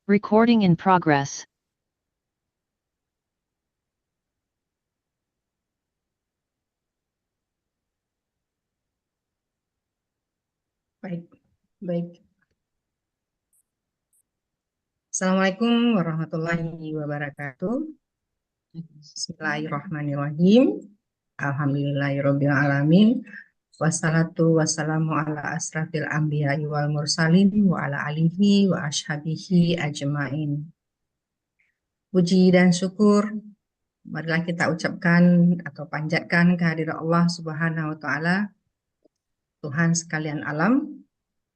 Recording in progress. Baik. Assalamualaikum warahmatullahi wabarakatuh. Bismillahirrahmanirrahim. Alhamdulillahirabbil alamin. Wassalatu wassalamu ala asrafil anbiya'i wal mursalin wa ala alihi wa ashabihi ajmain. Puji dan syukur marilah kita ucapkan atau panjatkan kehadirat Allah Subhanahu wa taala, Tuhan sekalian alam,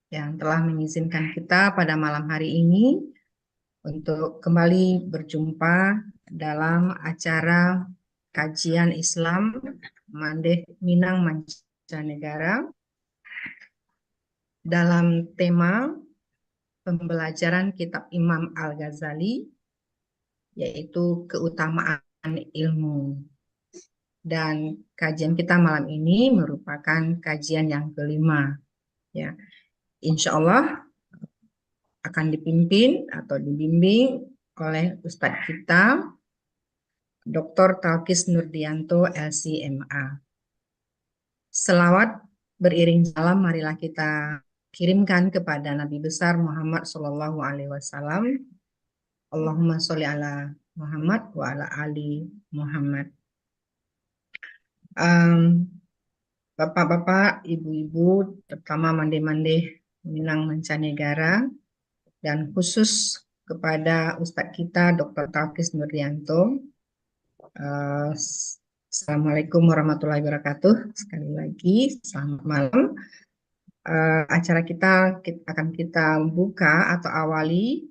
yang telah mengizinkan kita pada malam hari ini untuk kembali berjumpa dalam acara kajian Islam Mandeh Minang Mancanegara dalam tema pembelajaran kitab Imam Al-Ghazali, yaitu keutamaan ilmu. Dan kajian kita malam ini merupakan kajian yang kelima. Ya, insya Allah akan dipimpin atau dibimbing oleh Ustadz kita, Dr. Talkis Nurdianto, LCMA. Selawat beriring salam marilah kita kirimkan kepada Nabi besar Muhammad Sallallahu Alaihi Wasallam. Allahumma sholli ala Muhammad wa ala ali Muhammad. Bapak-bapak, ibu-ibu, terutama mande-mande Minang Mancanegara, dan khusus kepada Ustadz kita Dr. Talkis Nurdianto. Assalamualaikum warahmatullahi wabarakatuh. Sekali lagi, selamat malam. Acara kita akan kita buka atau awali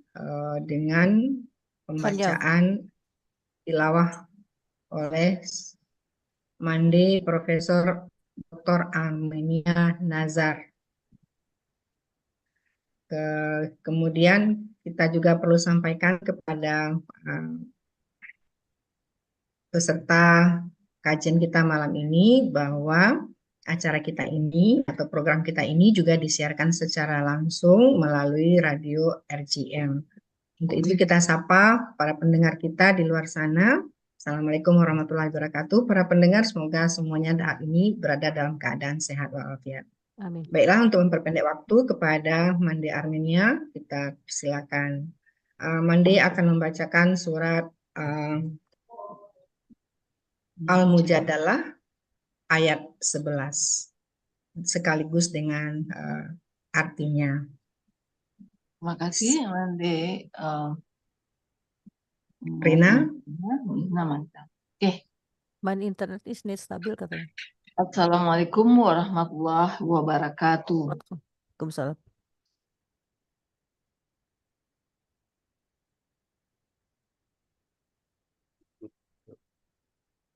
dengan pembacaan tilawah oleh Mande Profesor Dr. Armenia Nazar. Kemudian kita juga perlu sampaikan kepada peserta kajian kita malam ini bahwa acara kita ini atau program kita ini juga disiarkan secara langsung melalui radio RGM. Untuk itu kita sapa para pendengar kita di luar sana. Assalamualaikum warahmatullahi wabarakatuh. Para pendengar, semoga semuanya saat ini berada dalam keadaan sehat walafiat. Amin. Baiklah, untuk memperpendek waktu kepada Mande Armenia, kita silakan. Mande akan membacakan surat Al-Mujadalah ayat 11 sekaligus dengan artinya. Terima kasih, Mande. Rina? Mantap. Oke. Main internet isnet stabil katanya. Assalamualaikum warahmatullahi wabarakatuh. Waalaikumsalam.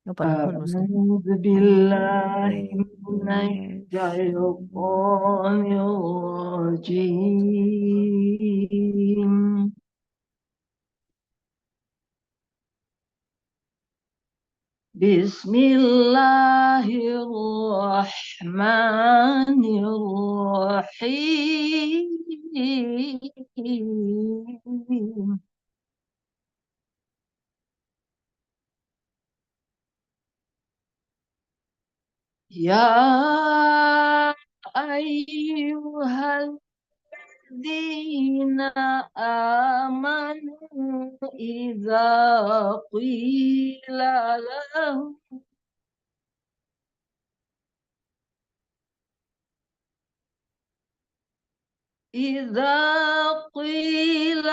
A'udzu billahi minasyaitonir rajim. Bismillahirrahmanirrahim. Ya ayyuhalladzina amanu idza qila lahum إذا قيل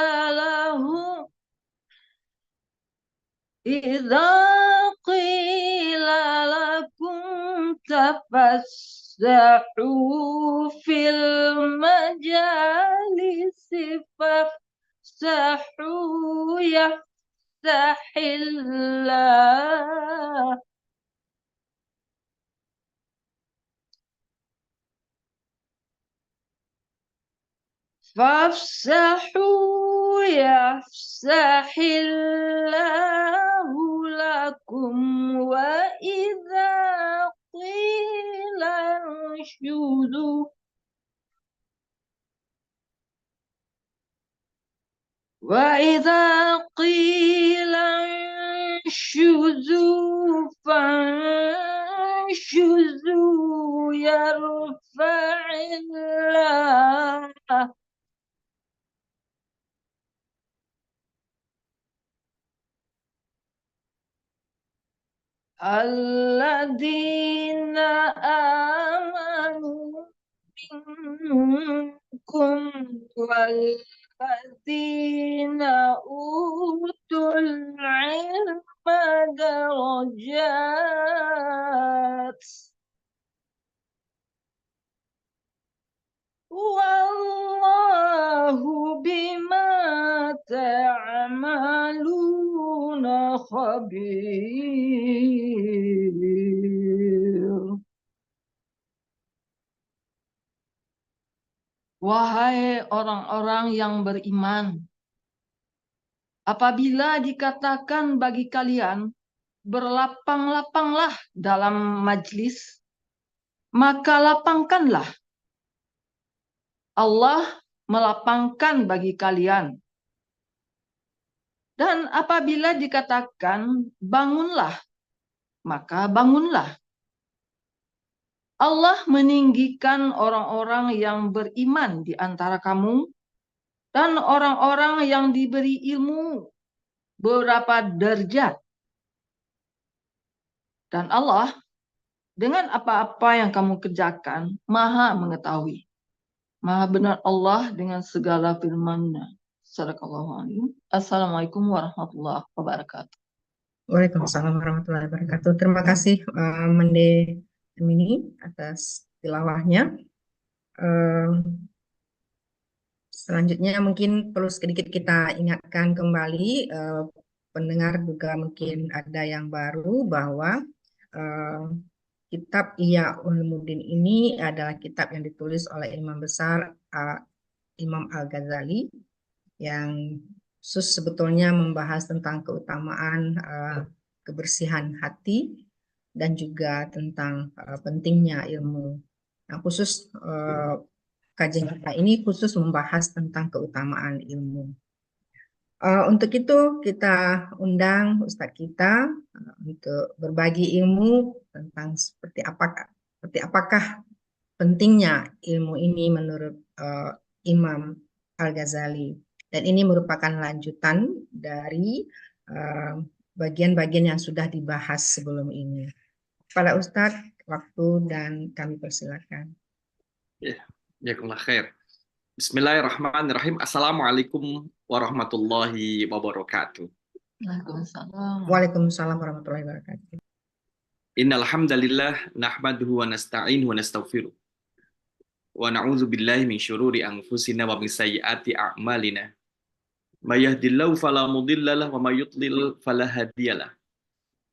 لكم تفسحوا في المجالس فافسحوا يفسح الله فافسحوا يفسح الله لكم وإذا قيل انشزوا وإذا قيل انشزوا فانشزوا يرفع الله الذين آمنوا منكم والذين أوتوا العلم درجات والله بما تعملون خبير. Wahai orang-orang yang beriman, apabila dikatakan bagi kalian, berlapang-lapanglah dalam majlis, maka lapangkanlah. Allah melapangkan bagi kalian. Dan apabila dikatakan bangunlah, maka bangunlah. Allah meninggikan orang-orang yang beriman di antara kamu dan orang-orang yang diberi ilmu beberapa derajat. Dan Allah dengan apa-apa yang kamu kerjakan Maha mengetahui. Maha benar Allah dengan segala firman-Nya. Assalamualaikum warahmatullahi wabarakatuh. Waalaikumsalam warahmatullahi wabarakatuh. Terima kasih Mende Mini atas tilawahnya. Selanjutnya mungkin perlu sedikit kita ingatkan kembali pendengar juga mungkin ada yang baru bahwa kitab Ihya Ulumuddin ini adalah kitab yang ditulis oleh Imam Besar Imam Al-Ghazali yang khusus sebetulnya membahas tentang keutamaan kebersihan hati dan juga tentang pentingnya ilmu. Nah, khusus kajian kita ini khusus membahas tentang keutamaan ilmu. Untuk itu kita undang Ustadz kita untuk berbagi ilmu tentang seperti apakah pentingnya ilmu ini menurut Imam Al-Ghazali. Dan ini merupakan lanjutan dari bagian-bagian yang sudah dibahas sebelum ini. Kepada Ustadz, waktu dan kami persilakan. Ya, jazakumullah khair. Bismillahirrahmanirrahim. Assalamualaikum warahmatullahi wabarakatuh. Waalaikumsalam. Waalaikumsalam warahmatullahi wabarakatuh. Innal hamdalillah nahmaduhu wa nasta'inuhu wa nastaghfiruh. Wa na'udzu billahi min syururi anfusina wa min sayyiati a'malina. May yahdihillahu fala mudilla lahu wa may yudlil fala hadiyalah.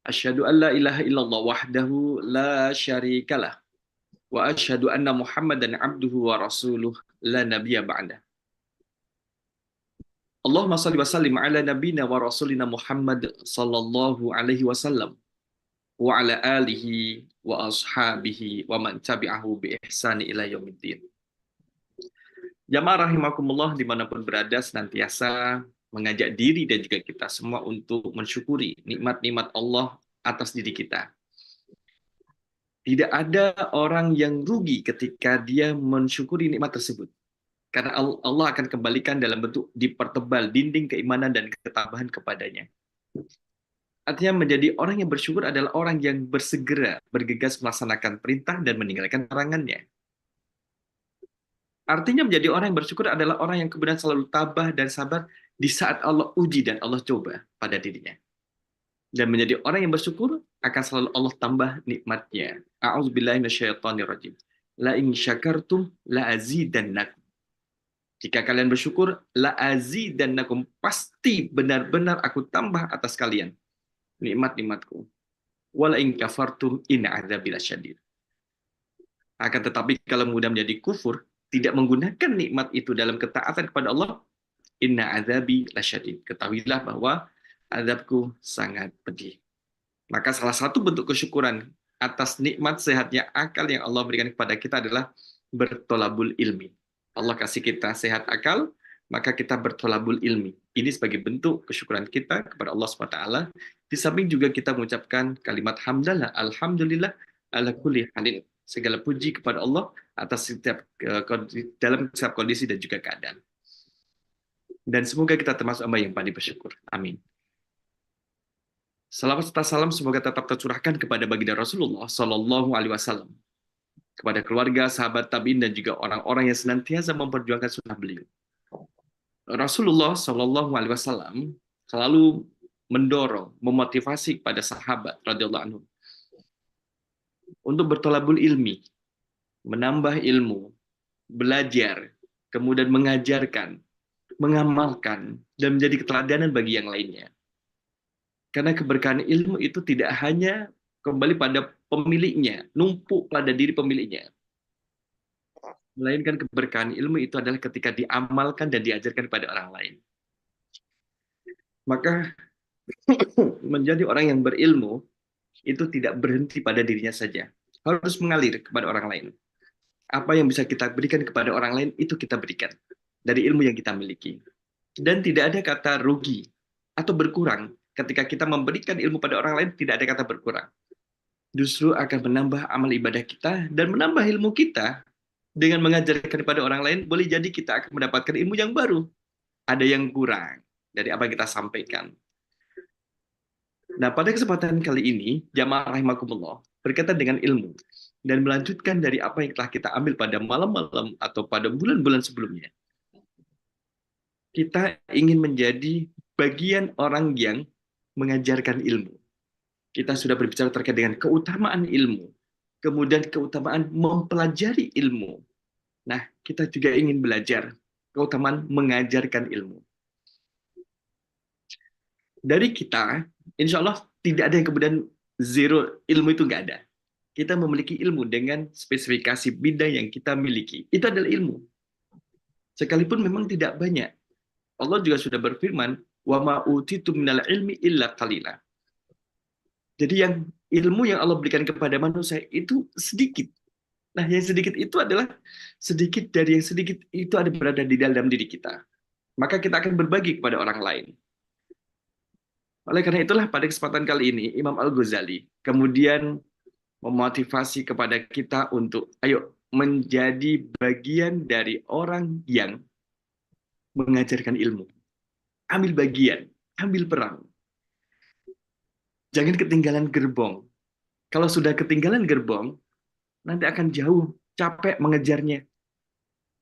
Asyhadu an la ilaha illallah wahdahu la syarikalah. Wa asyhadu anna Muhammadan abduhu wa rasuluh la nabiyya ba'da. Allahumma shalli wa sallim ala nabiyyina wa rasulina Muhammad sallallahu alaihi wasallam wa ala alihi wa ashabihi wa man tabi'ahu bi ihsani ila yaumiddin. Jamaah rahimakumullah dimanapun berada, senantiasa mengajak diri dan juga kita semua untuk mensyukuri nikmat-nikmat Allah atas diri kita. Tidak ada orang yang rugi ketika dia mensyukuri nikmat tersebut. Karena Allah akan kembalikan dalam bentuk dipertebal dinding keimanan dan ketabahan kepadanya. Artinya menjadi orang yang bersyukur adalah orang yang bersegera bergegas melaksanakan perintah dan meninggalkan larangannya. Artinya menjadi orang yang bersyukur adalah orang yang kemudian selalu tabah dan sabar di saat Allah uji dan Allah coba pada dirinya. Dan menjadi orang yang bersyukur akan selalu Allah tambah nikmatnya. A'udzubillahi minasyaitonirrajim. La in syakartum la azidannakum. Jika kalian bersyukur, la azidannakum, pasti benar-benar aku tambah atas kalian nikmat-nikmatku. Wala in kafartum inna adzabi lasyadid. Akan tetapi kalau mudah menjadi kufur, tidak menggunakan nikmat itu dalam ketaatan kepada Allah, inna adzabi lasyadid. Ketahuilah bahwa azabku sangat pedih. Maka salah satu bentuk kesyukuran atas nikmat sehatnya akal yang Allah berikan kepada kita adalah bertolabul ilmi. Allah kasih kita sehat akal, maka kita bertolabul ilmi. Ini sebagai bentuk kesyukuran kita kepada Allah SWT. Di samping juga kita mengucapkan kalimat hamdalah, alhamdulillah, ala kulli halin. Segala puji kepada Allah atas dalam setiap kondisi dan juga keadaan. Dan semoga kita termasuk hamba yang pandai bersyukur. Amin. Salawat serta salam semoga tetap tercurahkan kepada baginda Rasulullah Shallallahu Alaihi Wasallam, kepada keluarga, sahabat tabiin dan juga orang-orang yang senantiasa memperjuangkan sunnah beliau. Rasulullah Shallallahu Alaihi Wasallam selalu mendorong, memotivasi kepada sahabat radhiyallahu anhum untuk bertolabul ilmi, menambah ilmu, belajar, kemudian mengajarkan, mengamalkan, dan menjadi keteladanan bagi yang lainnya. Karena keberkahan ilmu itu tidak hanya kembali pada pemiliknya, numpuk pada diri pemiliknya. Melainkan keberkahan ilmu itu adalah ketika diamalkan dan diajarkan kepada orang lain. Maka menjadi orang yang berilmu itu tidak berhenti pada dirinya saja. Harus mengalir kepada orang lain. Apa yang bisa kita berikan kepada orang lain, itu kita berikan. Dari ilmu yang kita miliki. Dan tidak ada kata rugi atau berkurang. Ketika kita memberikan ilmu pada orang lain, tidak ada kata berkurang. Justru akan menambah amal ibadah kita dan menambah ilmu kita. Dengan mengajarkan kepada orang lain, boleh jadi kita akan mendapatkan ilmu yang baru. Ada yang kurang dari apa yang kita sampaikan. Nah, pada kesempatan kali ini, jamaah rahimakumullah, berkaitan dengan ilmu. Dan melanjutkan dari apa yang telah kita ambil pada malam-malam atau pada bulan-bulan sebelumnya. Kita ingin menjadi bagian orang yang mengajarkan ilmu. Kita sudah berbicara terkait dengan keutamaan ilmu. Kemudian keutamaan mempelajari ilmu. Nah, kita juga ingin belajar keutamaan mengajarkan ilmu. Dari kita, insya Allah tidak ada yang kemudian zero ilmu itu nggak ada. Kita memiliki ilmu dengan spesifikasi bidang yang kita miliki. Itu adalah ilmu. Sekalipun memang tidak banyak. Allah juga sudah berfirman, wa ma utitu minal ilmi illa qalila. Jadi yang ilmu yang Allah berikan kepada manusia itu sedikit. Nah, yang sedikit itu adalah sedikit dari yang sedikit itu ada berada di dalam diri kita. Maka kita akan berbagi kepada orang lain. Oleh karena itulah pada kesempatan kali ini Imam Al-Ghazali kemudian memotivasi kepada kita untuk ayo menjadi bagian dari orang yang mengajarkan ilmu. Ambil bagian, ambil peran. Jangan ketinggalan gerbong. Kalau sudah ketinggalan gerbong, nanti akan jauh, capek mengejarnya.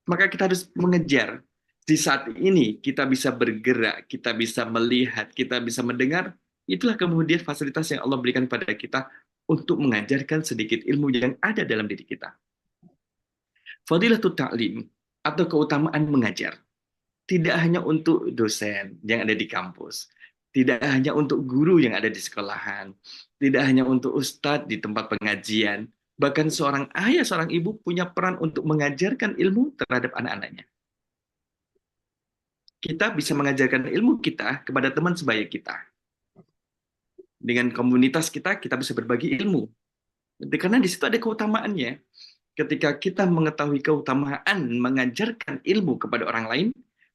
Maka kita harus mengejar. Di saat ini kita bisa bergerak, kita bisa melihat, kita bisa mendengar. Itulah kemudian fasilitas yang Allah berikan pada kita untuk mengajarkan sedikit ilmu yang ada dalam diri kita. Fadilatul ta'lim atau keutamaan mengajar. Tidak hanya untuk dosen yang ada di kampus. Tidak hanya untuk guru yang ada di sekolahan. Tidak hanya untuk ustadz di tempat pengajian. Bahkan seorang ayah, seorang ibu punya peran untuk mengajarkan ilmu terhadap anak-anaknya. Kita bisa mengajarkan ilmu kita kepada teman sebaya kita. Dengan komunitas kita bisa berbagi ilmu. Karena di situ ada keutamaannya. Ketika kita mengetahui keutamaan mengajarkan ilmu kepada orang lain,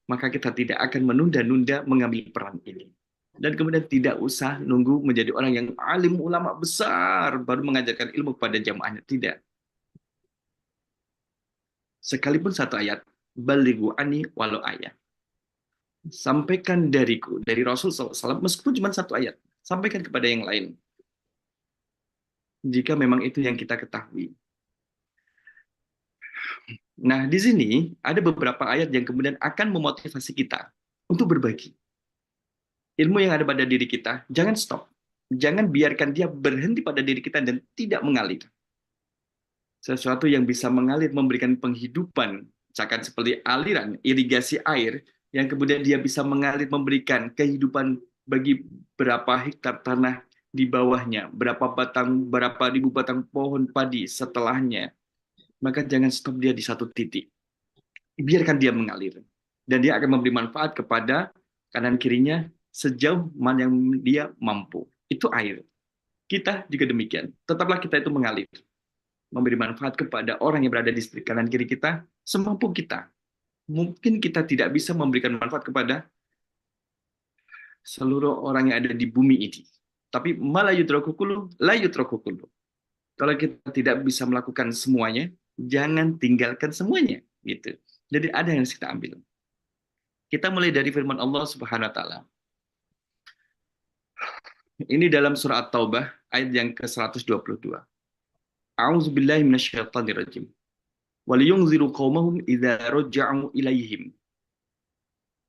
maka kita tidak akan menunda-nunda mengambil peran ini. Dan kemudian tidak usah nunggu menjadi orang yang alim ulama besar baru mengajarkan ilmu kepada jamaahnya. Tidak. Sekalipun satu ayat, balighu anni walau ayat. Sampaikan dariku, dari Rasul SAW, meskipun cuma satu ayat. Sampaikan kepada yang lain. Jika memang itu yang kita ketahui. Nah, di sini ada beberapa ayat yang kemudian akan memotivasi kita untuk berbagi. Ilmu yang ada pada diri kita, jangan stop. Jangan biarkan dia berhenti pada diri kita dan tidak mengalir. Sesuatu yang bisa mengalir, memberikan penghidupan, misalkan seperti aliran, irigasi air, yang kemudian dia bisa mengalir, memberikan kehidupan bagi berapa hektar tanah di bawahnya, berapa ribu batang pohon padi setelahnya. Maka jangan stop dia di satu titik. Biarkan dia mengalir. Dan dia akan memberi manfaat kepada kanan kirinya sejauh mana yang dia mampu. Itu air. Kita juga demikian. Tetaplah kita itu mengalir. Memberi manfaat kepada orang yang berada di kanan kiri kita semampu kita. Mungkin kita tidak bisa memberikan manfaat kepada seluruh orang yang ada di bumi ini. Tapi malah yudraku kullu, la yudraku kullu. Kalau kita tidak bisa melakukan semuanya, jangan tinggalkan semuanya, gitu. Jadi ada yang harus kita ambil. Kita mulai dari firman Allah Subhanahu wa taala. Ini dalam surah At-Taubah ayat yang ke-122. A'udzubillahi minasyaitonirrajim. Waliyunziru qaumahum idza raja'u ilaihim.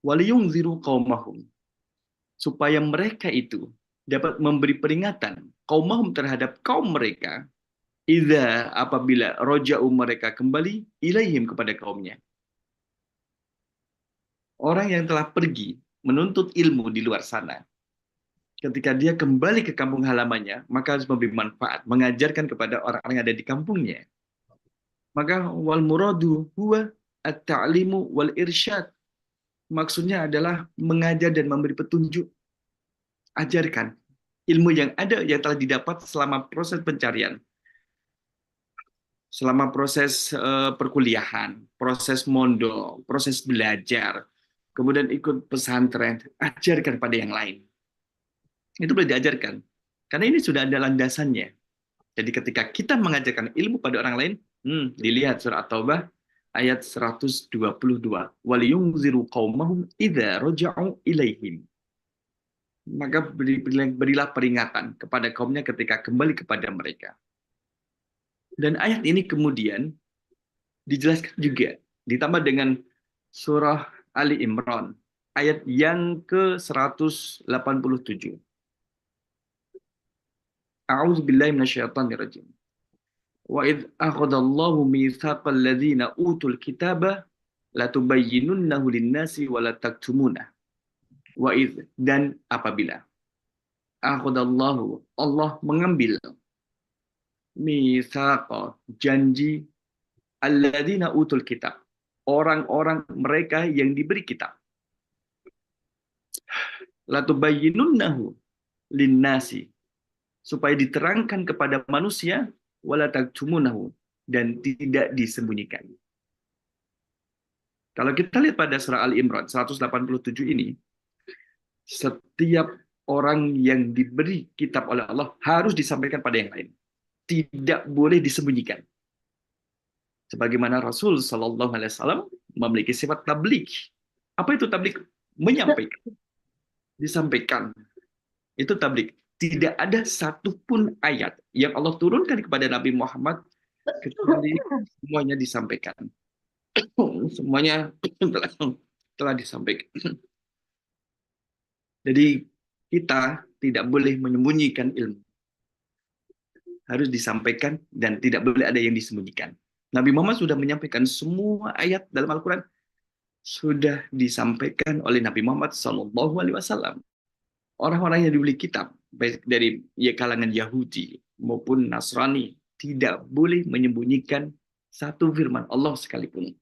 Waliyunziru qaumahum. Supaya mereka itu dapat memberi peringatan qaumahum terhadap kaum mereka idza apabila raja'u mereka kembali ilaihim kepada kaumnya. Orang yang telah pergi menuntut ilmu di luar sana, ketika dia kembali ke kampung halamannya, maka harus memberi manfaat, mengajarkan kepada orang-orang yang ada di kampungnya. Maka wal muradu huwa at-ta'limu wal irsyad. Maksudnya adalah mengajar dan memberi petunjuk. Ajarkan ilmu yang ada yang telah didapat selama proses pencarian. Selama proses perkuliahan, proses mondok, proses belajar, kemudian ikut pesantren, ajarkan pada yang lain. Itu boleh diajarkan. Karena ini sudah ada landasannya. Jadi ketika kita mengajarkan ilmu pada orang lain, dilihat surah At-Taubah ayat 122. Waliyunziru qaumahum idza raja'u ilaihim. Maka berilah peringatan kepada kaumnya ketika kembali kepada mereka. Dan ayat ini kemudian dijelaskan juga, ditambah dengan surah Ali Imran, ayat yang ke-187. A'udzubillahi minasyaitonirrajim. Wa idz akhadallahu mitsaqal ladzina utul kitaba latubayyinunnahu lin-nasi wa la taktumunah. Wa idz, dan apabila akhadallahu, Allah mengambil mitsaqa, janji alladzina utul kitab, orang-orang mereka yang diberi kitab. Latubayyinunnahu lin-nasi, supaya diterangkan kepada manusia, wala taktumunahu, dan tidak disembunyikan. Kalau kita lihat pada surah Al-Imran 187 ini, setiap orang yang diberi kitab oleh Allah harus disampaikan pada yang lain. Tidak boleh disembunyikan. Sebagaimana Rasul Shallallahu Alaihi Wasallam memiliki sifat tabligh. Apa itu tabligh? Menyampaikan, disampaikan. Itu tabligh. Tidak ada satupun ayat yang Allah turunkan kepada Nabi Muhammad kecuali semuanya disampaikan. Semuanya telah disampaikan. Jadi kita tidak boleh menyembunyikan ilmu. Harus disampaikan dan tidak boleh ada yang disembunyikan. Nabi Muhammad sudah menyampaikan semua ayat dalam Al-Quran, sudah disampaikan oleh Nabi Muhammad SAW. Orang-orang yang diberi kitab, baik dari kalangan Yahudi maupun Nasrani, tidak boleh menyembunyikan satu firman Allah sekalipun.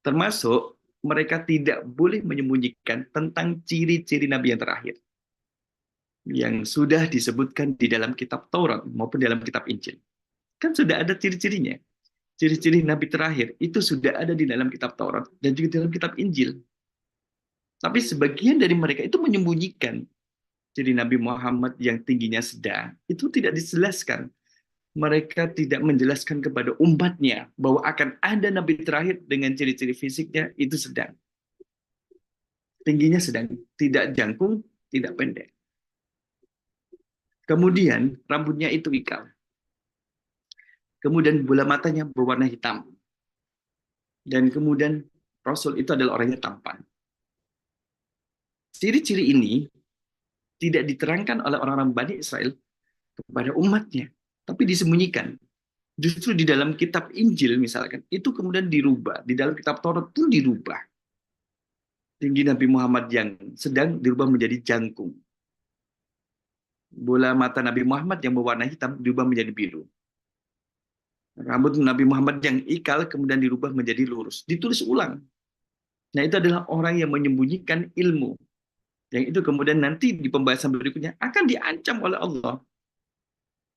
Termasuk mereka tidak boleh menyembunyikan tentang ciri-ciri Nabi yang terakhir, yang sudah disebutkan di dalam kitab Taurat maupun dalam kitab Injil. Kan sudah ada ciri-cirinya. Ciri-ciri Nabi terakhir itu sudah ada di dalam kitab Taurat dan juga di dalam kitab Injil. Tapi sebagian dari mereka itu menyembunyikan ciri Nabi Muhammad yang tingginya sedang. Itu tidak dijelaskan. Mereka tidak menjelaskan kepada umatnya bahwa akan ada Nabi terakhir dengan ciri-ciri fisiknya itu sedang. Tingginya sedang, tidak jangkung, tidak pendek. Kemudian rambutnya itu ikal. Kemudian bola matanya berwarna hitam. Dan kemudian Rasul itu adalah orangnya tampan. Ciri-ciri ini tidak diterangkan oleh orang-orang Bani Israel kepada umatnya, tapi disembunyikan. Justru di dalam kitab Injil misalkan, itu kemudian dirubah. Di dalam kitab Taurat pun dirubah. Tinggi Nabi Muhammad yang sedang dirubah menjadi jangkung. Bola mata Nabi Muhammad yang berwarna hitam dirubah menjadi biru. Rambut Nabi Muhammad yang ikal kemudian dirubah menjadi lurus. Ditulis ulang. Nah, itu adalah orang yang menyembunyikan ilmu. Yang itu kemudian nanti di pembahasan berikutnya akan diancam oleh Allah.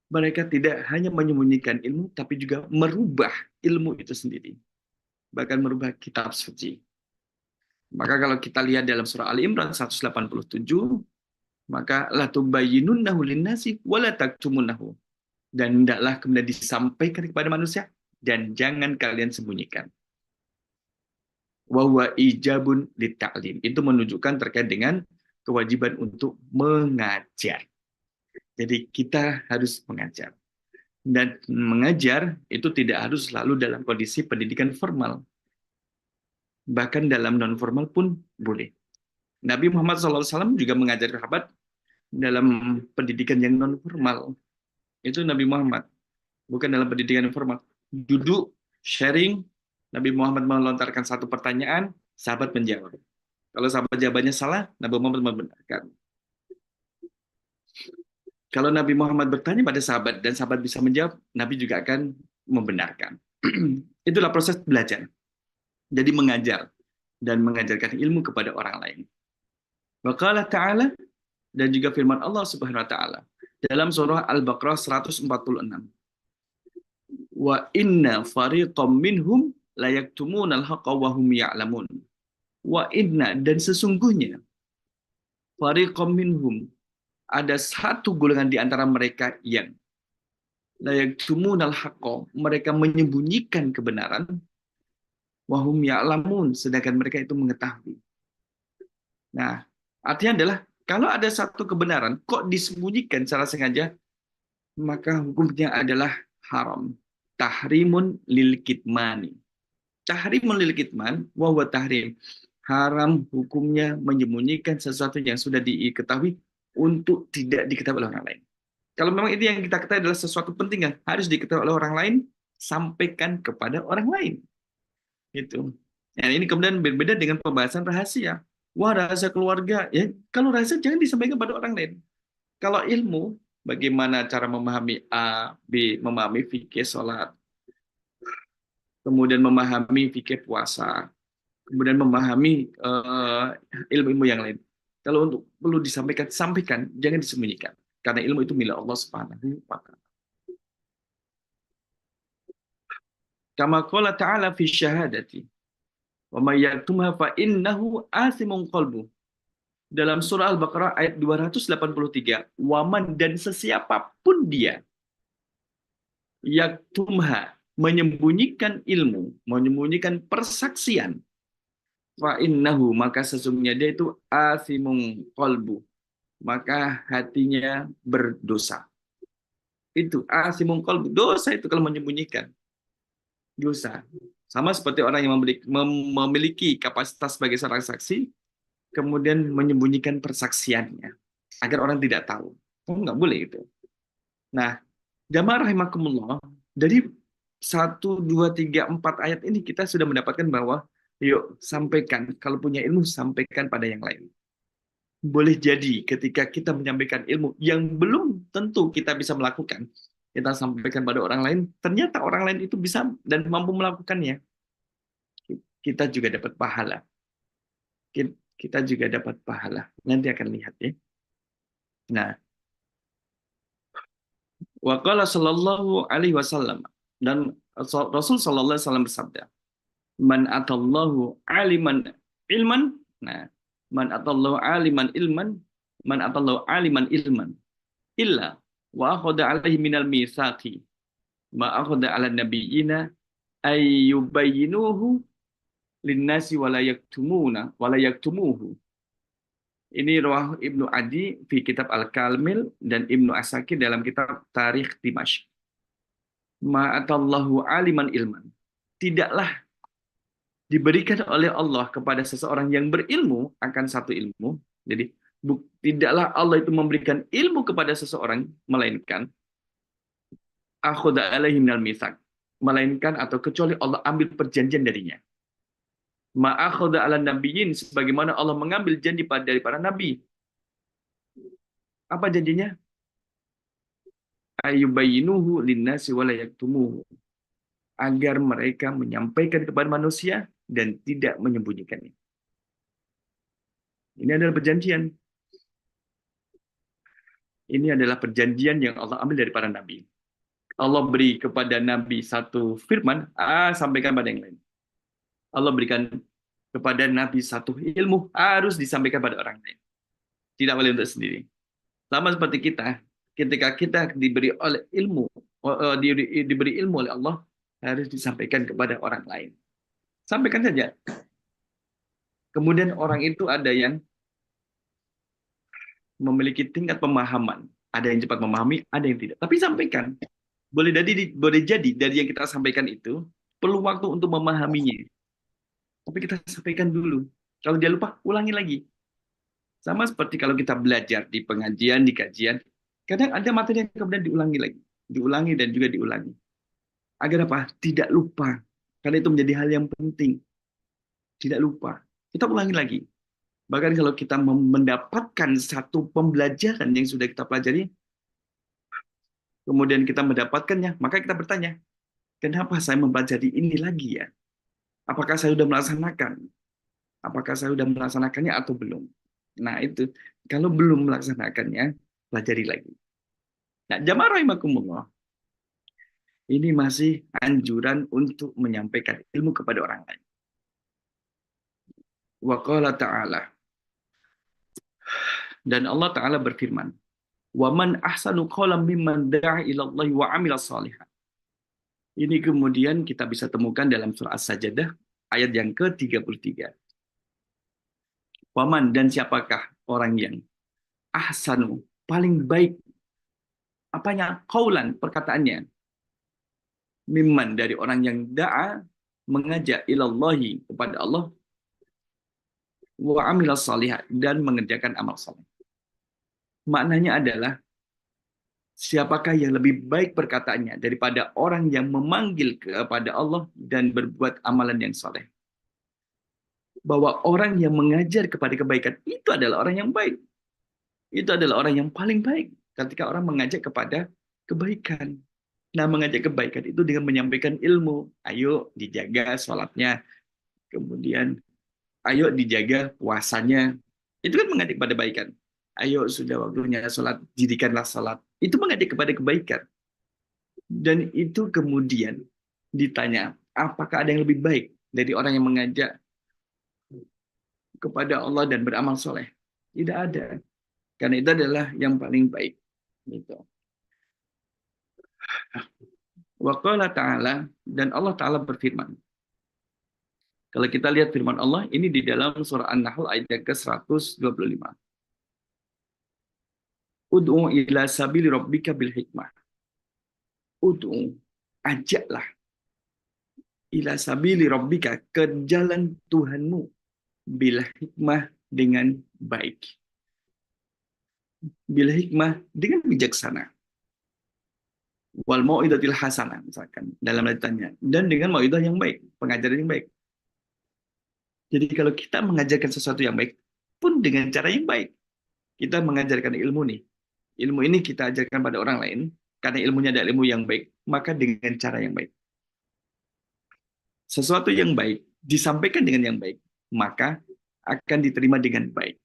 Mereka tidak hanya menyembunyikan ilmu, tapi juga merubah ilmu itu sendiri. bahkan merubah kitab suci. Maka kalau kita lihat dalam surah Ali Imran 187, maka la tubayyinunnahu linnasi wa la taktumunahu. Dan hendaklah kemudian disampaikan kepada manusia dan jangan kalian sembunyikan. Wa huwa ijabun litta'lim. Itu menunjukkan terkait dengan kewajiban untuk mengajar. Jadi kita harus mengajar. Dan mengajar itu tidak harus selalu dalam kondisi pendidikan formal. Bahkan dalam non-formal pun boleh. Nabi Muhammad SAW juga mengajar sahabat dalam pendidikan yang non-formal. Itu Nabi Muhammad. Bukan dalam pendidikan yang formal. Duduk, sharing, Nabi Muhammad melontarkan satu pertanyaan, sahabat menjawab. Kalau sahabat jawabannya salah, Nabi Muhammad membenarkan. Kalau Nabi Muhammad bertanya pada sahabat dan sahabat bisa menjawab, Nabi juga akan membenarkan. Itulah proses belajar. Jadi mengajar dan mengajarkan ilmu kepada orang lain. Wa qala ta'ala, dan juga firman Allah Subhanahu wa taala dalam surah Al-Baqarah 146. Wa inna fariqam minhum la yaktumunal haqqa wa hum ya'lamun. Wa inna, dan sesungguhnya fariqam minhum, ada satu golongan di antara mereka yang la yaktumunal haqqa, mereka menyembunyikan kebenaran, wa hum ya'lamun, sedangkan mereka itu mengetahui. Nah, artinya adalah kalau ada satu kebenaran kok disembunyikan secara sengaja, maka hukumnya adalah haram. Tahrimun lil kitmani. Tahrimun lil kitman wa huwa tahrim. Haram hukumnya menyembunyikan sesuatu yang sudah diketahui untuk tidak diketahui oleh orang lain. Kalau memang itu yang kita ketahui adalah sesuatu penting yang harus diketahui oleh orang lain, sampaikan kepada orang lain. Gitu. Nah, ini kemudian berbeda dengan pembahasan rahasia. Wah, rahasia keluarga, ya kalau rahasia jangan disampaikan pada orang lain. Kalau ilmu, bagaimana cara memahami A, B, memahami fikih sholat, kemudian memahami fikih puasa, kemudian memahami ilmu-ilmu yang lain. Kalau untuk perlu disampaikan, sampaikan, jangan disembunyikan. Karena ilmu itu milik Allah Subhanahu wa Ta'ala. Kama qala ta'ala fi syahadati. Wa may yaktumha fa innahu asimun qalbu. Dalam surah Al-Baqarah ayat 283, waman, dan sesiapapun dia yaktumha, menyembunyikan ilmu, menyembunyikan persaksian, fa innahu, maka sesungguhnya dia itu asimun qalbu, maka hatinya berdosa. Itu asimun qalbu, dosa itu kalau menyembunyikan. Dosa. Sama seperti orang yang memiliki kapasitas sebagai seorang saksi, kemudian menyembunyikan persaksiannya agar orang tidak tahu. Oh, nggak boleh itu. Nah, jamaah rahimakumullah, dari 1, 2, 3, 4 ayat ini kita sudah mendapatkan bahwa yuk sampaikan, kalau punya ilmu sampaikan pada yang lain. Boleh jadi ketika kita menyampaikan ilmu yang belum tentu kita bisa melakukan, kita sampaikan pada orang lain, ternyata orang lain itu bisa dan mampu melakukannya. Kita juga dapat pahala. Kita juga dapat pahala. Nanti akan lihat ya. Nah, wa qala sallallahu alaihi wasallam, dan Rasul sallallahu alaihi wasallam bersabda, man atallahu aliman ilman, nah, man atallahu aliman ilman, man atallahu aliman ilman illa wa akhadha alaihi minal mitsaqi ma akhadha ala nabiyina ay yubayyinuhu linnasi wala yaktumuhu. Ini riwayat Ibnu Adi di kitab Al-Kamil dan Ibnu Asakir dalam kitab Tarikh Dimashq. Ma'atallahu aliman ilman. Tidaklah diberikan oleh Allah kepada seseorang yang berilmu akan satu ilmu. Jadi tidaklah Allah itu memberikan ilmu kepada seseorang melainkan akhadha alaihi minal mitsaq, melainkan atau kecuali Allah ambil perjanjian darinya. Ma'akhadha 'ala nabiyyin, sebagaimana Allah mengambil janji dari para nabi. Apa janjinya? Ayyubayyinuhu linnasi wa la yaktumuhu, agar mereka menyampaikan kepada manusia dan tidak menyembunyikannya. Ini adalah perjanjian. Ini adalah perjanjian yang Allah ambil dari para nabi. Allah beri kepada nabi satu firman, sampaikan pada yang lain. Allah berikan kepada Nabi satu ilmu harus disampaikan pada orang lain. Tidak boleh untuk sendiri. Sama seperti kita, ketika kita diberi oleh ilmu, diberi ilmu oleh Allah, harus disampaikan kepada orang lain. Sampaikan saja. Kemudian orang itu ada yang memiliki tingkat pemahaman. Ada yang cepat memahami, ada yang tidak. Tapi sampaikan. Boleh jadi dari yang kita sampaikan itu perlu waktu untuk memahaminya. Tapi kita sampaikan dulu. Kalau dia lupa, ulangi lagi. Sama seperti kalau kita belajar di pengajian, di kajian, kadang ada materi yang kemudian diulangi lagi. Diulangi dan juga diulangi. Agar apa? Tidak lupa. Karena itu menjadi hal yang penting. Tidak lupa. Kita ulangi lagi. Bahkan kalau kita mendapatkan satu pembelajaran yang sudah kita pelajari, kemudian kita mendapatkannya, maka kita bertanya, kenapa saya mempelajari ini lagi ya? Apakah saya sudah melaksanakan? Apakah saya sudah melaksanakannya atau belum? Nah itu, kalau belum melaksanakannya, pelajari lagi. Nah, jamaah rahimakumullah, ini masih anjuran untuk menyampaikan ilmu kepada orang lain. Wa qala ta'ala, dan Allah Ta'ala berfirman, wa man ahsanu qawlan mimman da'a ila Allah wa 'amila shalihan. Ini kemudian kita bisa temukan dalam surah As-Sajdah ayat yang ke-33. Waman, dan siapakah orang yang ahsanu, paling baik apanya? Qaulan, perkataannya. Mimman, dari orang yang da'a, mengajak ilallahi, kepada Allah, wa 'amila shalihan, dan mengerjakan amal saleh. Maknanya adalah siapakah yang lebih baik perkataannya daripada orang yang memanggil kepada Allah dan berbuat amalan yang saleh. Bahwa orang yang mengajar kepada kebaikan itu adalah orang yang baik. Itu adalah orang yang paling baik ketika orang mengajak kepada kebaikan. Nah, mengajak kebaikan itu dengan menyampaikan ilmu. Ayo dijaga sholatnya. Kemudian, ayo dijaga puasanya. Itu kan mengajak kepada kebaikan. Ayo sudah waktunya sholat, dirikanlah sholat. Itu mengajak kepada kebaikan. Dan itu kemudian ditanya, apakah ada yang lebih baik dari orang yang mengajak kepada Allah dan beramal soleh? Tidak ada. Karena itu adalah yang paling baik. Gitu. Wa qala ta'ala, dan Allah Ta'ala berfirman. Kalau kita lihat firman Allah, ini di dalam surah An-Nahl ayat ke-125. Ud'u ila sabili rabbika bil hikmah. Ud'u, ajaklah. Ila sabili rabbika, ke jalan Tuhanmu. Bil hikmah, dengan baik. Bil hikmah, dengan bijaksana. Wal mau'idatil hasanah, misalkan dalam lanjutannya, dan dengan mau'idah yang baik, pengajaran yang baik. Jadi kalau kita mengajarkan sesuatu yang baik pun dengan cara yang baik. Kita mengajarkan ilmu nih. Ilmu ini kita ajarkan pada orang lain karena ilmunya adalah ilmu yang baik, maka dengan cara yang baik. Sesuatu yang baik disampaikan dengan yang baik, maka akan diterima dengan baik.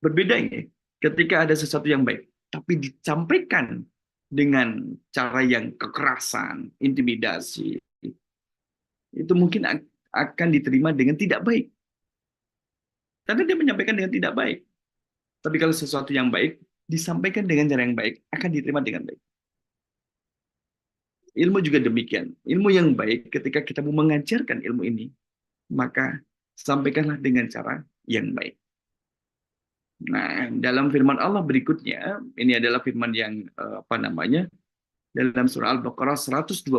Berbeda ini ketika ada sesuatu yang baik tapi disampaikan dengan cara yang kekerasan, intimidasi, itu mungkin akan diterima dengan tidak baik. Karena dia menyampaikan dengan tidak baik. Tapi kalau sesuatu yang baik, disampaikan dengan cara yang baik, akan diterima dengan baik. Ilmu juga demikian. Ilmu yang baik, ketika kita mau mengajarkan ilmu ini, maka sampaikanlah dengan cara yang baik. Nah, dalam firman Allah berikutnya, ini adalah firman yang dalam surah Al-Baqarah 129,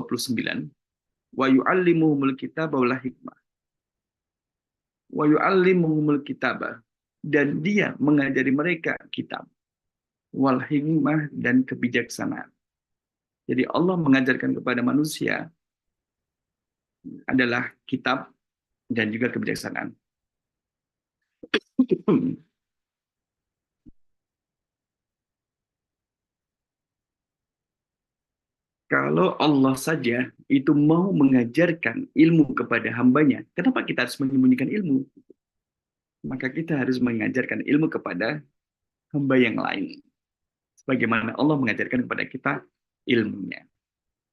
wa yu'allimuhumul kitaba wal hikmah. Wa yu'allimuhumul kitaba, dan dia mengajari mereka kitab, wal hikmah, dan kebijaksanaan. Jadi Allah mengajarkan kepada manusia adalah kitab dan juga kebijaksanaan. Kalau Allah saja itu mau mengajarkan ilmu kepada hambanya, kenapa kita harus menyembunyikan ilmu? Maka kita harus mengajarkan ilmu kepada hamba yang lain. Sebagaimana Allah mengajarkan kepada kita ilmunya.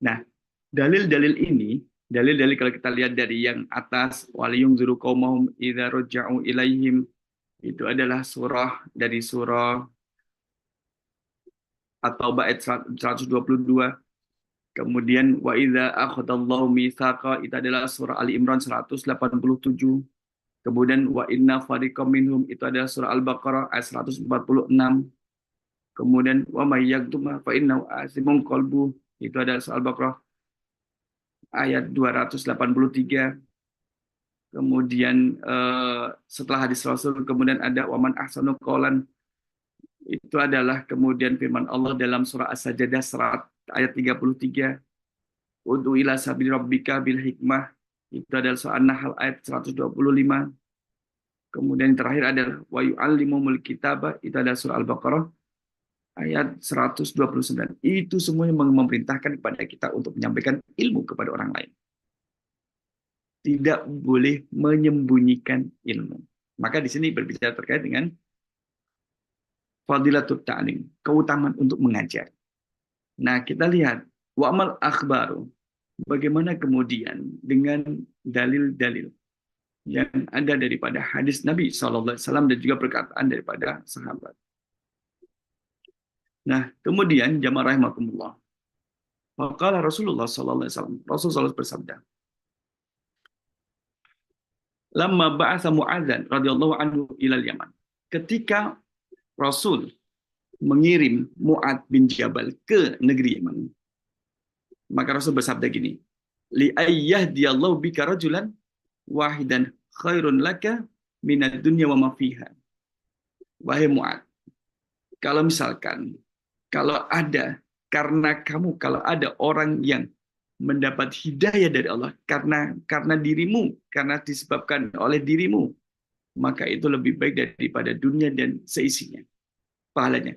Nah, dalil-dalil ini Dalil-dalil kalau kita lihat dari yang atas, waliyunziru qaumahum idza raja'u ilaihim, itu adalah surah dari surah At-Taubah ayat 122. Kemudian wa idza akhadallahu mitsaqa, itu adalah surah Ali Imran 187. Kemudian wa inna fariqam minhum, itu adalah surah Al-Baqarah ayat 146. Kemudian wa may yaktum fa innahu asimun qalbu, itu adalah surah Al-Baqarah ayat 283. Kemudian setelah hadis Rasul, kemudian ada waman ahsanu qaulan, itu adalah kemudian firman Allah dalam surah As-Sajdah ayat 33. Ud'u ila sabili rabbika bil hikmah, itu adalah surah An-Nahl ayat 125. Kemudian yang terakhir adalah wa yu'allimumul kitaba, itu adalah surah Al-Baqarah ayat 129. Itu semuanya memerintahkan kepada kita untuk menyampaikan ilmu kepada orang lain. Tidak boleh menyembunyikan ilmu. Maka di sini berbicara terkait dengan fadilatut ta'lim, keutamaan untuk mengajar. Nah, kita lihat wa'mal akhbaru, bagaimana kemudian dengan dalil-dalil yang ada daripada hadis Nabi SAW dan juga perkataan daripada sahabat. Nah, kemudian jamaah rahimakumullah. Maka Rasulullah SAW, Rasulullah bersabda, lamma ba'atha Mu'adzan radhiyallahu anhu ilal Yaman. Ketika Rasul mengirim Mu'adz bin Jabal ke negeri Yaman, maka Rasul bersabda gini, li ayyahdiyallahu bika rajulan wahidan khairun laka minad dunya wa ma fiha. Wahai Mu'adz, kalau misalkan kalau ada orang yang mendapat hidayah dari Allah karena dirimu, karena disebabkan oleh dirimu, maka itu lebih baik daripada dunia dan seisinya. Pahalanya.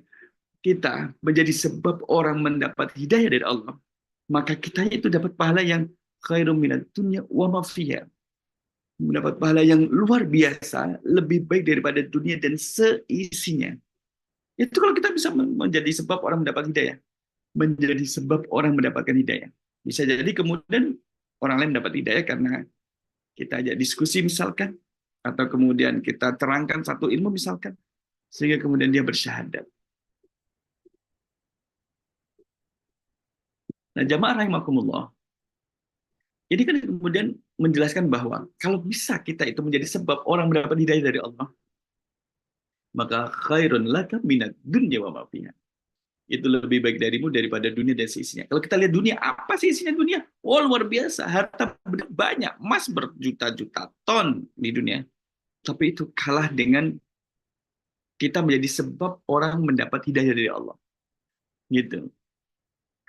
Kita menjadi sebab orang mendapat hidayah dari Allah, maka kita itu dapat pahala yang khairum minad dunya wa ma fiha. Mendapat pahala yang luar biasa, lebih baik daripada dunia dan seisinya. Itu kalau kita bisa menjadi sebab orang mendapat hidayah. Menjadi sebab orang mendapatkan hidayah. Bisa jadi kemudian orang lain mendapat hidayah karena kita ajak diskusi misalkan, atau kemudian kita terangkan satu ilmu misalkan, sehingga kemudian dia bersyahadat. Nah, jamaah rahimakumullah, ini kan kemudian menjelaskan bahwa kalau bisa kita itu menjadi sebab orang mendapat hidayah dari Allah, maka khairun laka minad dunya wa ma fiha. Itu lebih baik darimu daripada dunia dan seisinya. Kalau kita lihat dunia, apa sih isinya dunia? Oh, luar biasa, harta banyak, emas berjuta-juta ton di dunia. Tapi itu kalah dengan kita menjadi sebab orang mendapat hidayah dari Allah. Gitu.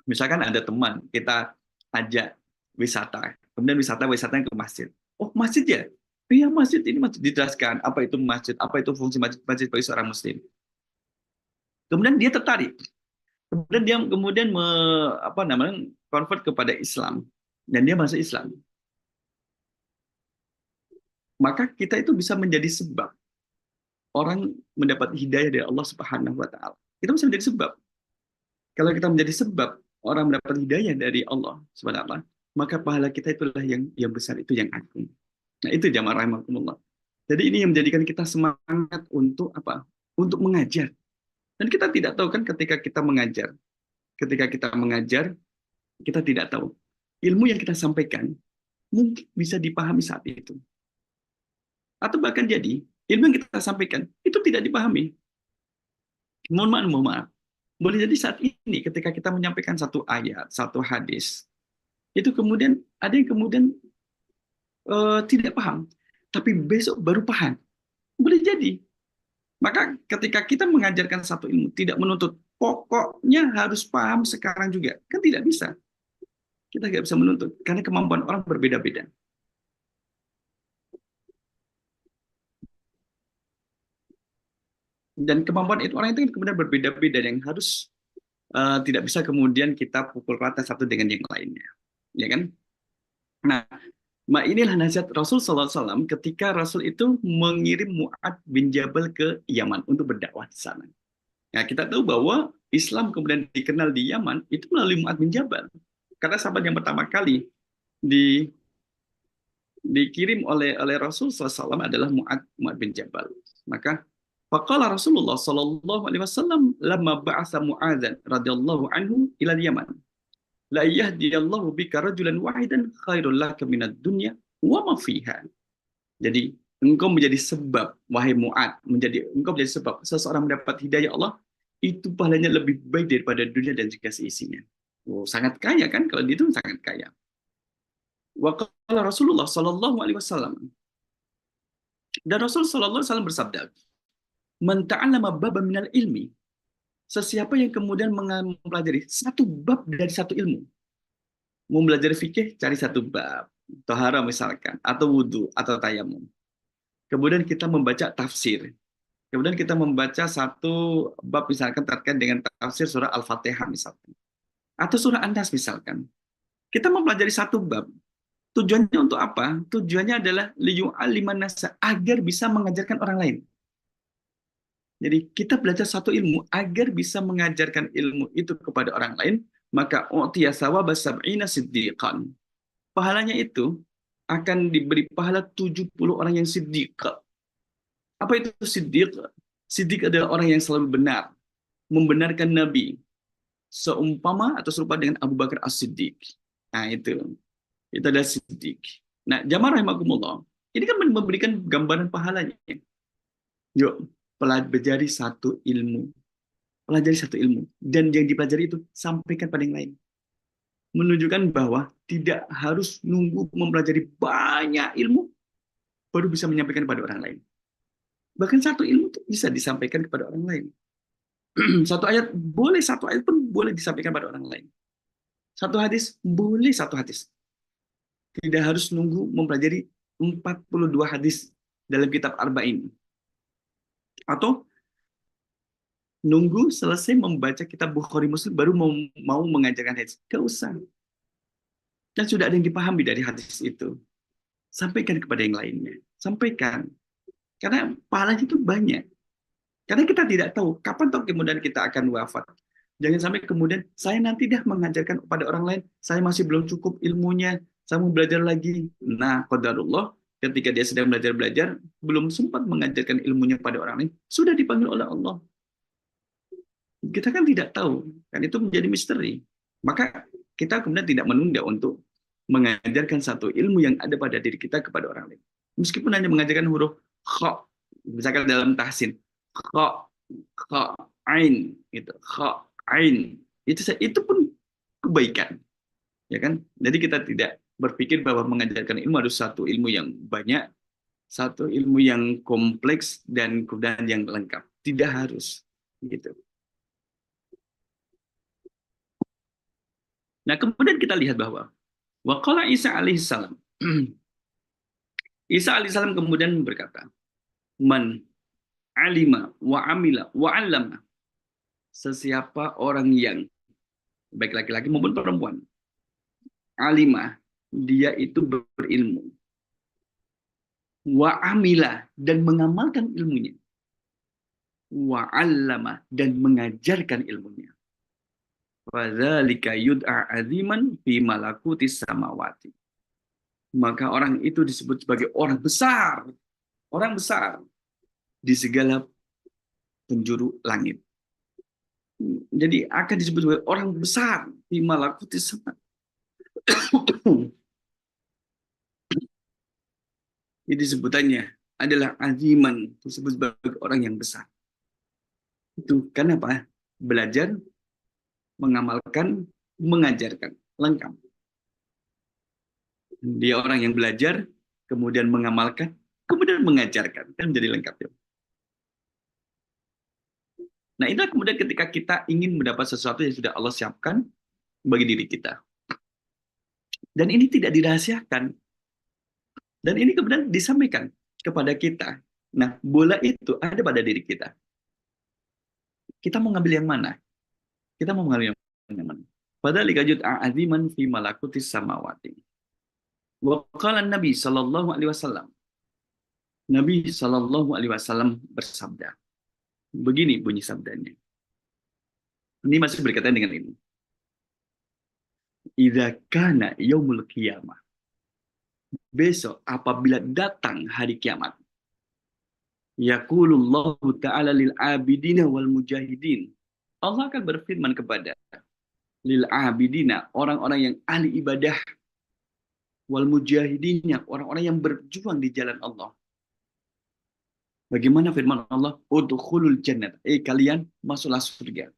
Misalkan ada teman, kita ajak wisata, kemudian wisatanya ke masjid. Oh, masjid ya? Iya, masjid, ini masjid. Dijelaskan apa itu masjid, apa itu fungsi masjid bagi seorang muslim. Kemudian dia tertarik. Kemudian dia convert kepada Islam, dan dia masuk Islam. Maka kita itu bisa menjadi sebab orang mendapat hidayah dari Allah Subhanahu wa taala. Kita bisa menjadi sebab. Kalau kita menjadi sebab orang mendapat hidayah dari Allah Subhanahu wa taala, maka pahala kita itulah yang besar, itu yang agung. Nah, itu jamaah rahimakumullah. Jadi ini yang menjadikan kita semangat untuk apa? Untuk mengajar. Dan kita tidak tahu kan ketika kita mengajar, kita tidak tahu ilmu yang kita sampaikan mungkin bisa dipahami saat itu. Atau bahkan jadi ilmu yang kita sampaikan itu tidak dipahami. Mohon maaf. Boleh jadi saat ini ketika kita menyampaikan satu ayat, satu hadis, itu kemudian ada yang kemudian tidak paham, tapi besok baru paham. Boleh jadi. Maka ketika kita mengajarkan satu ilmu, tidak menuntut pokoknya harus paham sekarang juga. Kan tidak bisa. Kita tidak bisa menuntut, karena kemampuan orang berbeda-beda. Dan kemampuan itu orang itu kemudian berbeda-beda, yang harus tidak bisa kemudian kita pukul rata satu dengan yang lainnya. Ya kan? Nah, inilah nasihat Rasul SAW ketika Rasul itu mengirim Mu'adz bin Jabal ke Yaman untuk berdakwah di sana. Nah, kita tahu bahwa Islam kemudian dikenal di Yaman itu melalui Mu'adz bin Jabal. Karena sahabat yang pertama kali di dikirim oleh Rasul SAW adalah Mu'ad bin Jabal. Maka faqala Rasulullah sallallahu alaihi wasallam lamma ba'atha Mu'adzan radhiyallahu anhu ila Yaman, la yahdiyallahu bika rajulan wahidan khairul laka minad dunya wa ma fiha. Jadi engkau menjadi sebab, wahai Mu'ad, engkau menjadi sebab seseorang mendapat hidayah Allah, itu pahalanya lebih baik daripada dunia dan juga seisinya. Oh, sangat kaya kan? Kalau itu sangat kaya. Wa qala Rasulullah sallallahu alaihi wasallam, dan Rasul sallallahu alaihi wasallam bersabda, "Man ta'allama baban minal ilmi", sesiapa yang kemudian mempelajari satu bab dari satu ilmu. Mau belajar fikih, cari satu bab, tohara misalkan, atau wudhu, atau tayamum. Kemudian kita membaca tafsir. Kemudian kita membaca satu bab misalkan terkait dengan tafsir surah Al-Fatihah misalkan. Atau surah An-Nas misalkan. Kita mempelajari satu bab. Tujuannya untuk apa? Tujuannya adalah liyu'alliman nasa, agar bisa mengajarkan orang lain. Jadi kita belajar satu ilmu agar bisa mengajarkan ilmu itu kepada orang lain, maka u'tiya sawaba sab'ina siddiqan. Pahalanya itu akan diberi pahala 70 orang yang siddiq. Apa itu siddiq? Siddiq adalah orang yang selalu benar, membenarkan Nabi, seumpama atau serupa dengan Abu Bakar As-Siddiq. Nah, itu adalah siddiq. Nah, jamaah rahimakumullah, ini kan memberikan gambaran pahalanya. Yuk, pelajari satu ilmu. Pelajari satu ilmu. Dan yang dipelajari itu sampaikan pada yang lain. Menunjukkan bahwa tidak harus nunggu mempelajari banyak ilmu baru bisa menyampaikan kepada orang lain. Bahkan satu ilmu itu bisa disampaikan kepada orang lain. Satu ayat pun boleh disampaikan pada orang lain. Satu hadis boleh satu hadis. Tidak harus nunggu mempelajari 42 hadis dalam kitab Arba'in. Atau nunggu selesai membaca kitab Bukhari Muslim baru mau mengajarkan hadis. Gak usah. Dan sudah ada yang dipahami dari hadis itu. Sampaikan kepada yang lainnya. Sampaikan. Karena pahalanya itu banyak. Karena kita tidak tahu kapan toh kemudian kita akan wafat. Jangan sampai kemudian saya nanti dah mengajarkan kepada orang lain, saya masih belum cukup ilmunya, saya mau belajar lagi. Nah, qadarullah, ketika dia sedang belajar, belum sempat mengajarkan ilmunya pada orang lain, sudah dipanggil oleh Allah. Kita kan tidak tahu, kan itu menjadi misteri. Maka kita kemudian tidak menunda untuk mengajarkan satu ilmu yang ada pada diri kita kepada orang lain. Meskipun hanya mengajarkan huruf kha, misalkan dalam tahsin, kha, ain, gitu, kha, ain, itu pun kebaikan, ya kan? Jadi kita tidak berpikir bahwa mengajarkan ilmu harus satu ilmu yang banyak, satu ilmu yang kompleks dan kemudian yang lengkap. Tidak harus, gitu. Nah, kemudian kita lihat bahwa waqala Isa alaihissalam. Isa alaihissalam kemudian berkata, man alima wa amila wa allama. Sesiapa orang yang baik laki-laki maupun perempuan, alima, dia itu berilmu, wa amila, dan mengamalkan ilmunya, wa allama, dan mengajarkan ilmunya. Fadzalika yud'a aziman fi malakutis samawati. Maka orang itu disebut sebagai orang besar di segala penjuru langit. Jadi akan disebut sebagai orang besar fi malakutis samawati. Jadi sebutannya adalah aziman, disebut sebagai orang yang besar. Itu kenapa? Belajar, mengamalkan, mengajarkan, lengkap. Dia orang yang belajar, kemudian mengamalkan, kemudian mengajarkan, kan menjadi lengkap. Ya. Nah, itulah kemudian ketika kita ingin mendapat sesuatu yang sudah Allah siapkan bagi diri kita. Dan ini tidak dirahasiakan. Dan ini kemudian disampaikan kepada kita. Nah, bola itu ada pada diri kita. Kita mau ngambil yang mana? Kita mau mengambil yang mana? Padahal likajud aziman fi malakutis samawati. Wa qala Nabi sallallahu alaihi wasallam. Nabi sallallahu alaihi wasallam bersabda. Begini bunyi sabdanya. Ini masih berkaitan dengan ini. Idza kana yaumul qiyamah. besok apabila datang hari kiamat. Yaqulullahu ta'ala lil abidina wal mujahidin. Allah akan berfirman kepada lil abidina, orang-orang yang ahli ibadah, wal mujahidin, orang-orang yang berjuang di jalan Allah. Bagaimana firman Allah? Udkhulul jannah. Kalian masuklah surga.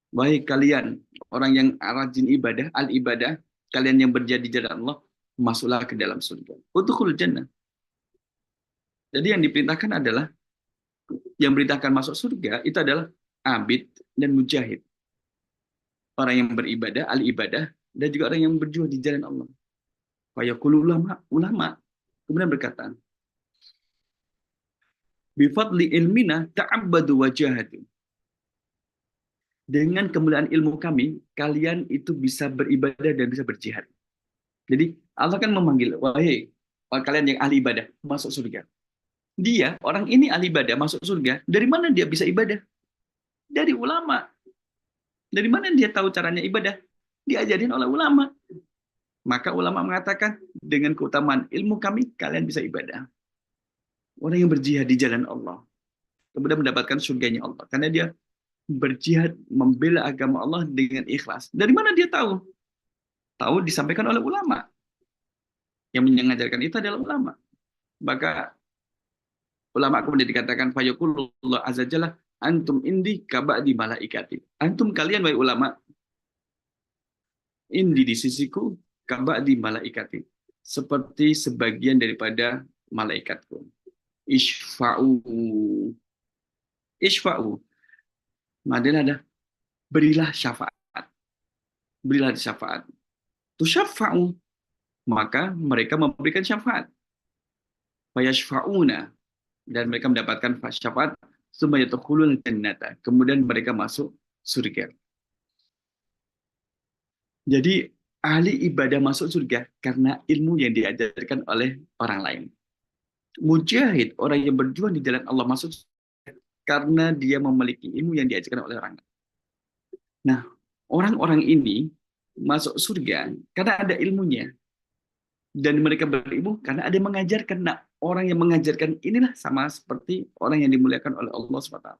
Wahai kalian orang yang rajin ibadah, al ibadah, kalian yang berjaya di jalan Allah, masuklah ke dalam surga. Udkhulul jannah. Jadi yang diperintahkan adalah, yang perintahkan masuk surga itu adalah abid dan mujahid. Orang yang beribadah, al ibadah, dan juga orang yang berjuang di jalan Allah. Fayaqulu ulama kemudian berkata, bifadli ilmina ta'abbadu wajahatu. Dengan kemuliaan ilmu kami, kalian itu bisa beribadah dan bisa berjihad. Jadi Allah kan memanggil, wahai kalian yang ahli ibadah, masuk surga. Dia, orang ini ahli ibadah, masuk surga. Dari mana dia bisa ibadah? Dari ulama. Dari mana dia tahu caranya ibadah? Diajarin oleh ulama. Maka ulama mengatakan, dengan keutamaan ilmu kami, kalian bisa ibadah. Orang yang berjihad di jalan Allah, kemudian mendapatkan surganya Allah. Karena dia berjihad membela agama Allah dengan ikhlas. Dari mana dia tahu? Tahu disampaikan oleh ulama. Yang mengajarkan itu adalah ulama. Maka ulama kemudian dikatakan fayaqulullah azza jalla antum indi kaba'di malaikati. Antum kalian wahai ulama, indi di sisiku kaba'di malaikati. Seperti sebagian daripada malaikatku. Ishfa'u. Ishfa'u. Maknanya ada berilah syafaat. Berilah syafaat. Tusyafa'u. Maka mereka memberikan syafaat. Fayashfa'una. Dan mereka mendapatkan syafaat. Summa yadkhulul jannata. Kemudian mereka masuk surga. Jadi ahli ibadah masuk surga karena ilmu yang diajarkan oleh orang lain. Mujahid, orang yang berjuang di jalan Allah, masuk surga karena dia memiliki ilmu yang diajarkan oleh orang lain. Nah, orang-orang ini masuk surga karena ada ilmunya. Dan mereka berilmu karena ada yang mengajarkan. Nah, orang yang mengajarkan inilah sama seperti orang yang dimuliakan oleh Allah SWT.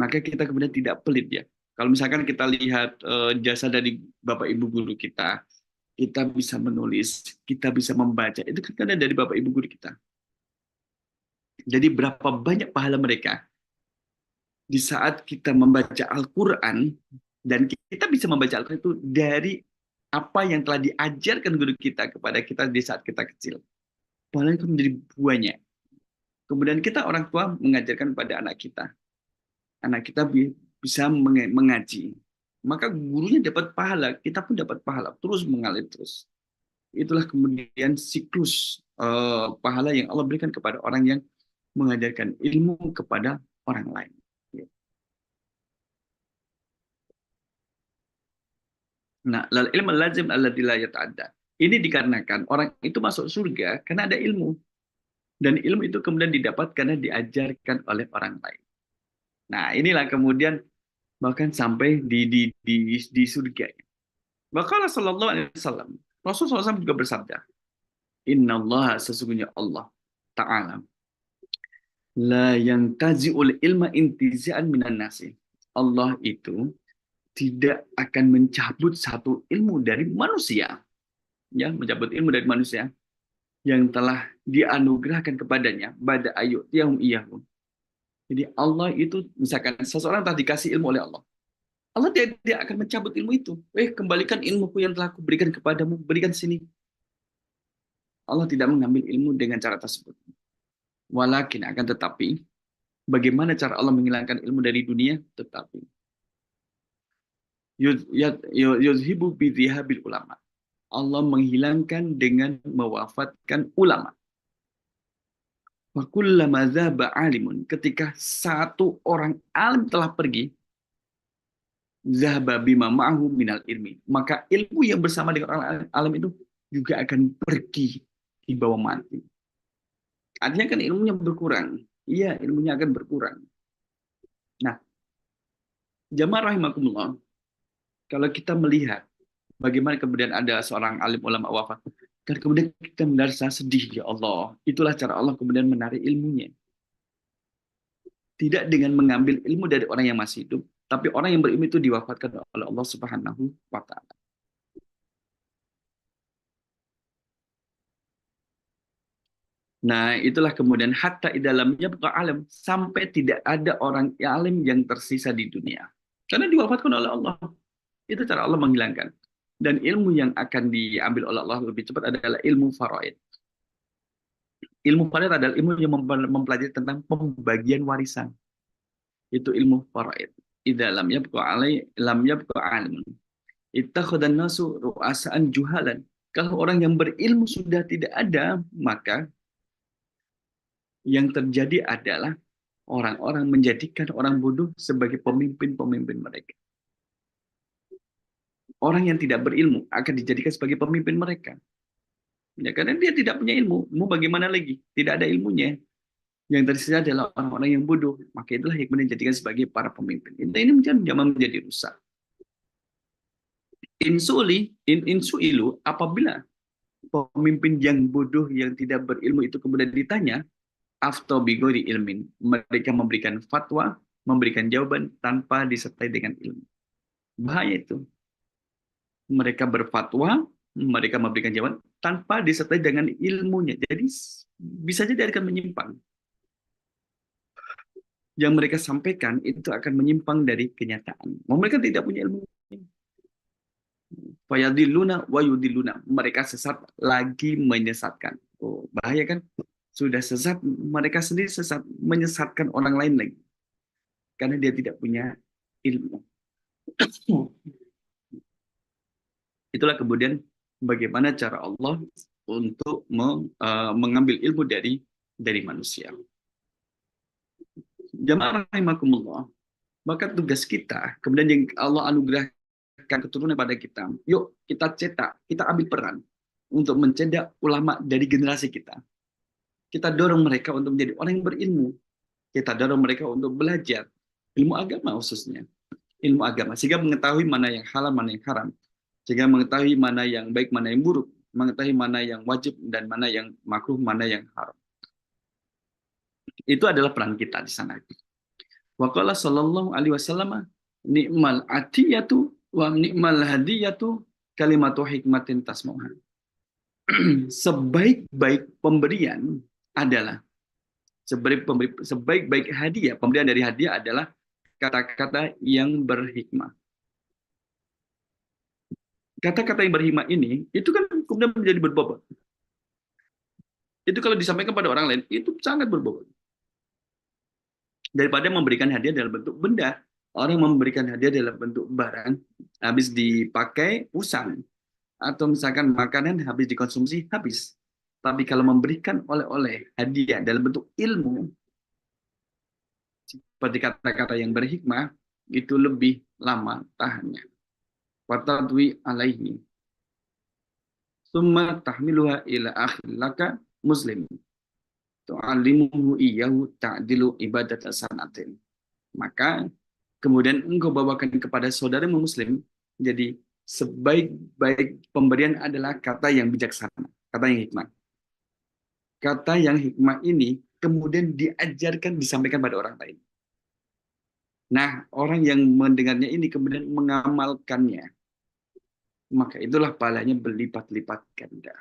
Maka kita kemudian tidak pelit ya. Kalau misalkan kita lihat jasa dari Bapak Ibu guru kita bisa menulis, kita bisa membaca, itu kan ada dari Bapak Ibu guru kita. Jadi berapa banyak pahala mereka di saat kita membaca Al-Quran, dan kita bisa membaca Al-Quran itu dari apa yang telah diajarkan guru kita kepada kita di saat kita kecil. Pahala itu menjadi banyak. Kemudian kita orang tua mengajarkan pada anak kita. Anak kita bisa mengaji. Maka gurunya dapat pahala, kita pun dapat pahala. Terus mengalir terus. Itulah kemudian siklus pahala yang Allah berikan kepada orang yang mengajarkan ilmu kepada orang lain. Nah, lal ilmu lazim alladzi la yata'adda. Ini dikarenakan orang itu masuk surga karena ada ilmu. Dan ilmu itu kemudian didapat karena diajarkan oleh orang lain. Nah, inilah kemudian bahkan sampai di surga. Maka sallallahu alaihi wasallam, Rasulullah SAW juga bersabda, Innallaha, sesungguhnya Allah Ta'ala, la yantazi'ul ilma intiza'an minan nasi. Allah itu tidak akan mencabut satu ilmu dari manusia, ya, mencabut ilmu dari manusia yang telah dianugerahkan kepadanya pada ayat yang iyahum. Jadi Allah itu, misalkan seseorang telah dikasih ilmu oleh Allah, Allah tidak akan mencabut ilmu itu. Kembalikan ilmuku yang telah kuberikan kepadamu, berikan sini. Allah tidak mengambil ilmu dengan cara tersebut. Walakin, akan tetapi, bagaimana cara Allah menghilangkan ilmu dari dunia? Tetapi yuzhibu bidhihabil ulama. Allah menghilangkan dengan mewafatkan ulama. Wa kullama dzaba alimun, ketika satu orang alim telah pergi, zahaba bima ma'ahu minal ilmi, maka ilmu yang bersama dengan orang alim itu juga akan pergi di bawah mati. Artinya kan ilmunya berkurang. Iya, ilmunya akan berkurang. Nah, jamaah rahimakumullah, kalau kita melihat bagaimana kemudian ada seorang alim ulama wafat, Dan kemudian kita merasa sedih, ya Allah. Itulah cara Allah kemudian menarik ilmunya. Tidak dengan mengambil ilmu dari orang yang masih hidup, tapi orang yang berilmu itu diwafatkan oleh Allah Subhanahu wa Ta'ala. Nah, itulah kemudian hatta di dalamnya bukan alam, sampai tidak ada orang alim yang tersisa di dunia. Karena diwafatkan oleh Allah. Itu cara Allah menghilangkan. Dan ilmu yang akan diambil oleh Allah lebih cepat adalah ilmu faraid. Ilmu faraid adalah ilmu yang mempelajari tentang pembagian warisan. Itu ilmu faraid. Idza lam yabqa alai lam yabqa alim. Ittakhadhan nasu ru'asaan juhalan. Kalau orang yang berilmu sudah tidak ada, maka yang terjadi adalah orang-orang menjadikan orang bodoh sebagai pemimpin-pemimpin mereka. Orang yang tidak berilmu akan dijadikan sebagai pemimpin mereka. Ya, karena dia tidak punya ilmu. Mau bagaimana lagi? Tidak ada ilmunya. Yang tersisa adalah orang-orang yang bodoh. Maka itulah yang kemudian dijadikan sebagai para pemimpin. Ini menjadi rusak. Insu'ilu, apabila pemimpin yang bodoh yang tidak berilmu itu kemudian ditanya, after bigori ilmin, mereka memberikan fatwa, memberikan jawaban tanpa disertai dengan ilmu. Bahaya itu. Mereka berfatwa, mereka memberikan jawaban tanpa disertai dengan ilmunya. Jadi bisa jadi akan menyimpang. Yang mereka sampaikan itu akan menyimpang dari kenyataan. Mereka tidak punya ilmu. Fayadilluna wa yudilluna. Mereka sesat lagi menyesatkan. Oh, bahaya kan? Sudah sesat, mereka sendiri sesat, menyesatkan orang lain lagi. Karena dia tidak punya ilmu. Itulah kemudian bagaimana cara Allah untuk mengambil ilmu dari manusia. Jamaah rahimakumullah, maka tugas kita, kemudian yang Allah anugerahkan keturunan pada kita, yuk kita cetak, kita ambil peran untuk mencetak ulama dari generasi kita. Kita dorong mereka untuk menjadi orang yang berilmu. Kita dorong mereka untuk belajar ilmu agama khususnya. Ilmu agama, sehingga mengetahui mana yang halal, mana yang haram. Sehingga mengetahui mana yang baik, mana yang buruk. Mengetahui mana yang wajib dan mana yang makruh, mana yang haram. Itu adalah peran kita di sana. Wa qala sallallahu alaihi wasallam, ni'mal atiyatu wa ni'mal hadiyatu kalimatu hikmatin tasmauha. Sebaik-baik pemberian adalah sebaik-baik hadiah, pemberian dari hadiah adalah kata-kata yang berhikmah. Kata-kata yang berhikmah ini, itu kan kemudian menjadi berbobot. Itu kalau disampaikan pada orang lain, itu sangat berbobot. Daripada memberikan hadiah dalam bentuk benda. Orang memberikan hadiah dalam bentuk barang, habis dipakai, usang. Atau misalkan makanan habis dikonsumsi, habis. Tapi kalau memberikan oleh-oleh hadiah dalam bentuk ilmu, seperti kata-kata yang berhikmah, itu lebih lama tahannya. Watadwi alaihi. Summa tahmiluha ila akhilaka muslim. Tu'allimuhu iyyahu ta'dilu ibadat sanatin. Maka kemudian engkau bawakan kepada saudaramu muslim, jadi sebaik-baik pemberian adalah kata yang bijaksana, kata yang hikmah. Kata yang hikmah ini kemudian diajarkan, disampaikan pada orang lain. Nah, orang yang mendengarnya ini kemudian mengamalkannya, maka itulah pahalanya berlipat-lipat ganda.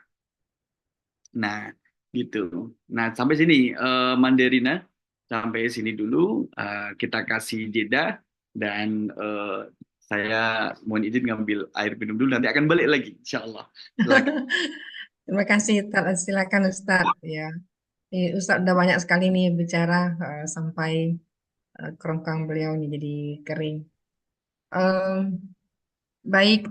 Nah, gitu. Nah, sampai sini Mandarina, sampai sini dulu. Kita kasih jeda dan saya mohon izin ngambil air minum dulu. Nanti akan balik lagi, insya Allah. Terima kasih, silakan Ustadz. Ya, Ustadz udah banyak sekali nih bicara sampai kerongkang beliau nih jadi kering. Baik,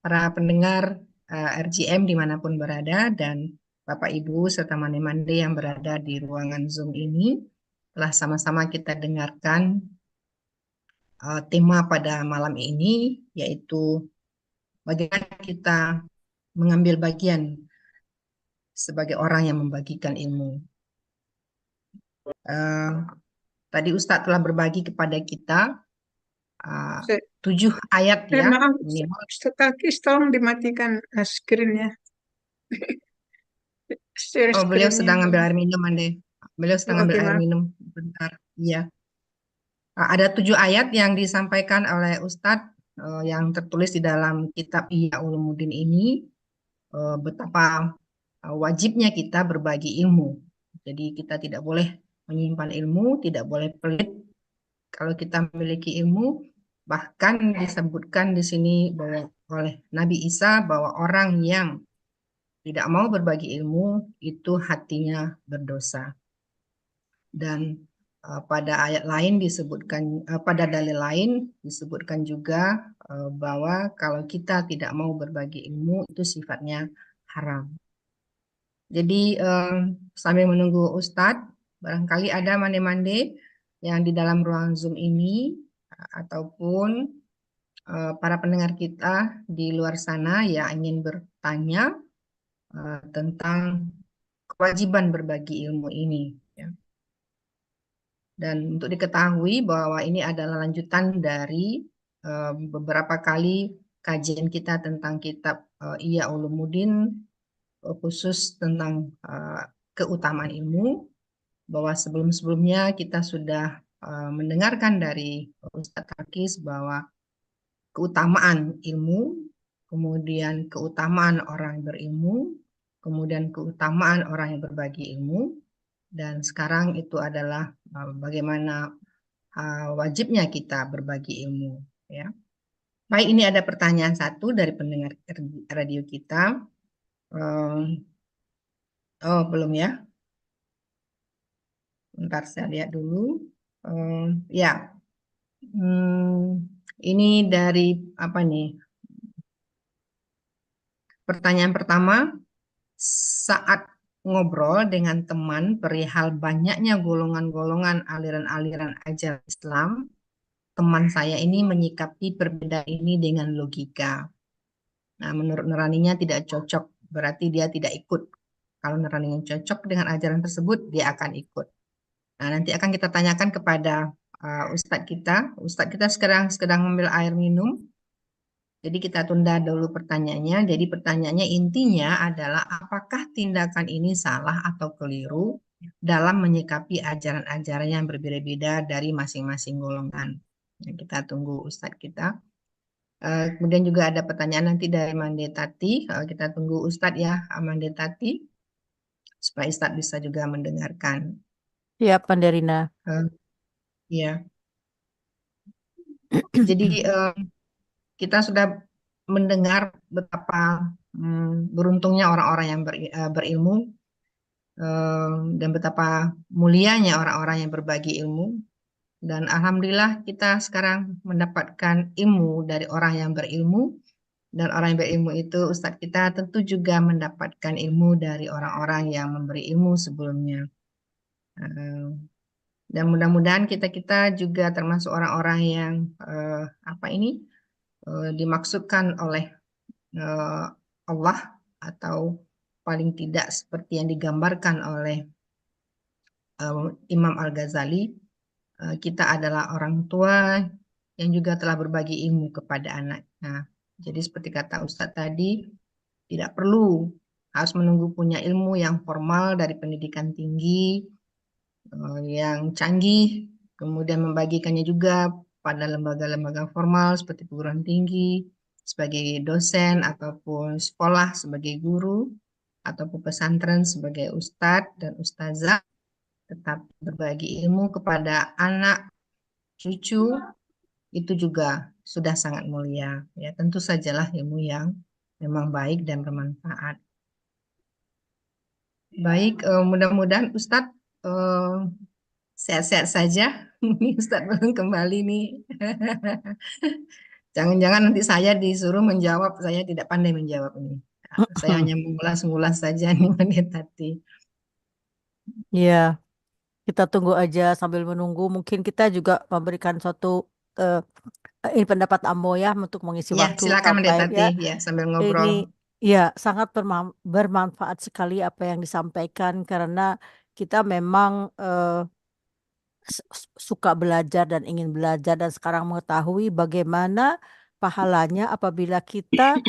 para pendengar RGM dimanapun berada dan Bapak Ibu serta mande-mande yang berada di ruangan Zoom ini, telah sama-sama kita dengarkan tema pada malam ini, yaitu bagaimana kita mengambil bagian sebagai orang yang membagikan ilmu. Tadi Ustadz telah berbagi kepada kita Se- 7 ayat ya maaf, minimal. Ustaz Alkis tolong dimatikan screen-nya. Share Oh, beliau screen-nya. sedang ngambil air minum, Ande. Beliau sedang ngambil Oke, air maaf. minum. Bentar. Iya. Ada 7 ayat yang disampaikan oleh Ustadz yang tertulis di dalam kitab Ihya Ulumuddin ini, betapa wajibnya kita berbagi ilmu. Jadi kita tidak boleh menyimpan ilmu, tidak boleh pelit kalau kita memiliki ilmu. Bahkan disebutkan di sini bahwa oleh Nabi Isa bahwa orang yang tidak mau berbagi ilmu itu hatinya berdosa. Dan pada ayat lain disebutkan, pada dalil lain disebutkan juga bahwa kalau kita tidak mau berbagi ilmu itu sifatnya haram. Jadi sambil menunggu Ustadz, barangkali ada mande-mande yang di dalam ruang Zoom ini ataupun para pendengar kita di luar sana yang ingin bertanya tentang kewajiban berbagi ilmu ini. Ya. Dan untuk diketahui bahwa ini adalah lanjutan dari beberapa kali kajian kita tentang kitab Ihya Ulumuddin, khusus tentang keutamaan ilmu, bahwa sebelum-sebelumnya kita sudah mendengarkan dari Ustadz Tarkis bahwa keutamaan ilmu, kemudian keutamaan orang berilmu, kemudian keutamaan orang yang berbagi ilmu, dan sekarang itu adalah bagaimana wajibnya kita berbagi ilmu. Ya. Baik, ini ada pertanyaan satu dari pendengar radio kita. Oh, belum ya? Bentar saya lihat dulu. Ya, ini dari apa nih? Pertanyaan pertama, saat ngobrol dengan teman perihal banyaknya golongan-golongan aliran-aliran ajaran Islam, teman saya ini menyikapi perbedaan ini dengan logika. Nah, menurut nuraninya tidak cocok, berarti dia tidak ikut. Kalau nuraninya cocok dengan ajaran tersebut, dia akan ikut. Nah, nanti akan kita tanyakan kepada Ustadz kita. Ustadz kita sekarang sedang mengambil air minum. Jadi kita tunda dulu pertanyaannya. Jadi pertanyaannya intinya adalah apakah tindakan ini salah atau keliru dalam menyikapi ajaran-ajaran yang berbeda-beda dari masing-masing golongan. Nah, kita tunggu Ustadz kita. Kemudian juga ada pertanyaan nanti dari Mande Tati. Kita tunggu Ustadz ya, Mande Tati, supaya Ustadz bisa juga mendengarkan. Ya, Panderina. Ya. Jadi kita sudah mendengar betapa beruntungnya orang-orang yang berilmu dan betapa mulianya orang-orang yang berbagi ilmu. Dan alhamdulillah kita sekarang mendapatkan ilmu dari orang yang berilmu. Dan orang yang berilmu itu Ustadz kita tentu juga mendapatkan ilmu dari orang-orang yang memberi ilmu sebelumnya. Dan mudah-mudahan kita juga termasuk orang-orang yang dimaksudkan oleh Allah, atau paling tidak seperti yang digambarkan oleh Imam Al-Ghazali, kita adalah orang tua yang juga telah berbagi ilmu kepada anak. Nah, jadi seperti kata Ustadz tadi, tidak perlu harus menunggu punya ilmu yang formal dari pendidikan tinggi, yang canggih, kemudian membagikannya juga pada lembaga-lembaga formal seperti perguruan tinggi, sebagai dosen, ataupun sekolah sebagai guru, ataupun pesantren sebagai ustadz dan ustazah, tetap berbagi ilmu kepada anak, cucu, itu juga sudah sangat mulia. Ya, tentu sajalah ilmu yang memang baik dan bermanfaat. Baik, mudah-mudahan Ustadz sehat-sehat saja. Ini Ustadz belum kembali nih. Jangan-jangan nanti saya disuruh menjawab, saya tidak pandai menjawab ini. Saya hanya mengulas-ngulas saja nih menit tadi. Iya, kita tunggu aja sambil menunggu. Mungkin kita juga memberikan suatu ini pendapat Ambo ya untuk mengisi Ya, waktu silakan Menit sampai Tati ya. ya sambil Ini ngobrol. ya sangat bermanfaat sekali apa yang disampaikan karena kita memang suka belajar dan ingin belajar dan sekarang mengetahui bagaimana pahalanya apabila kita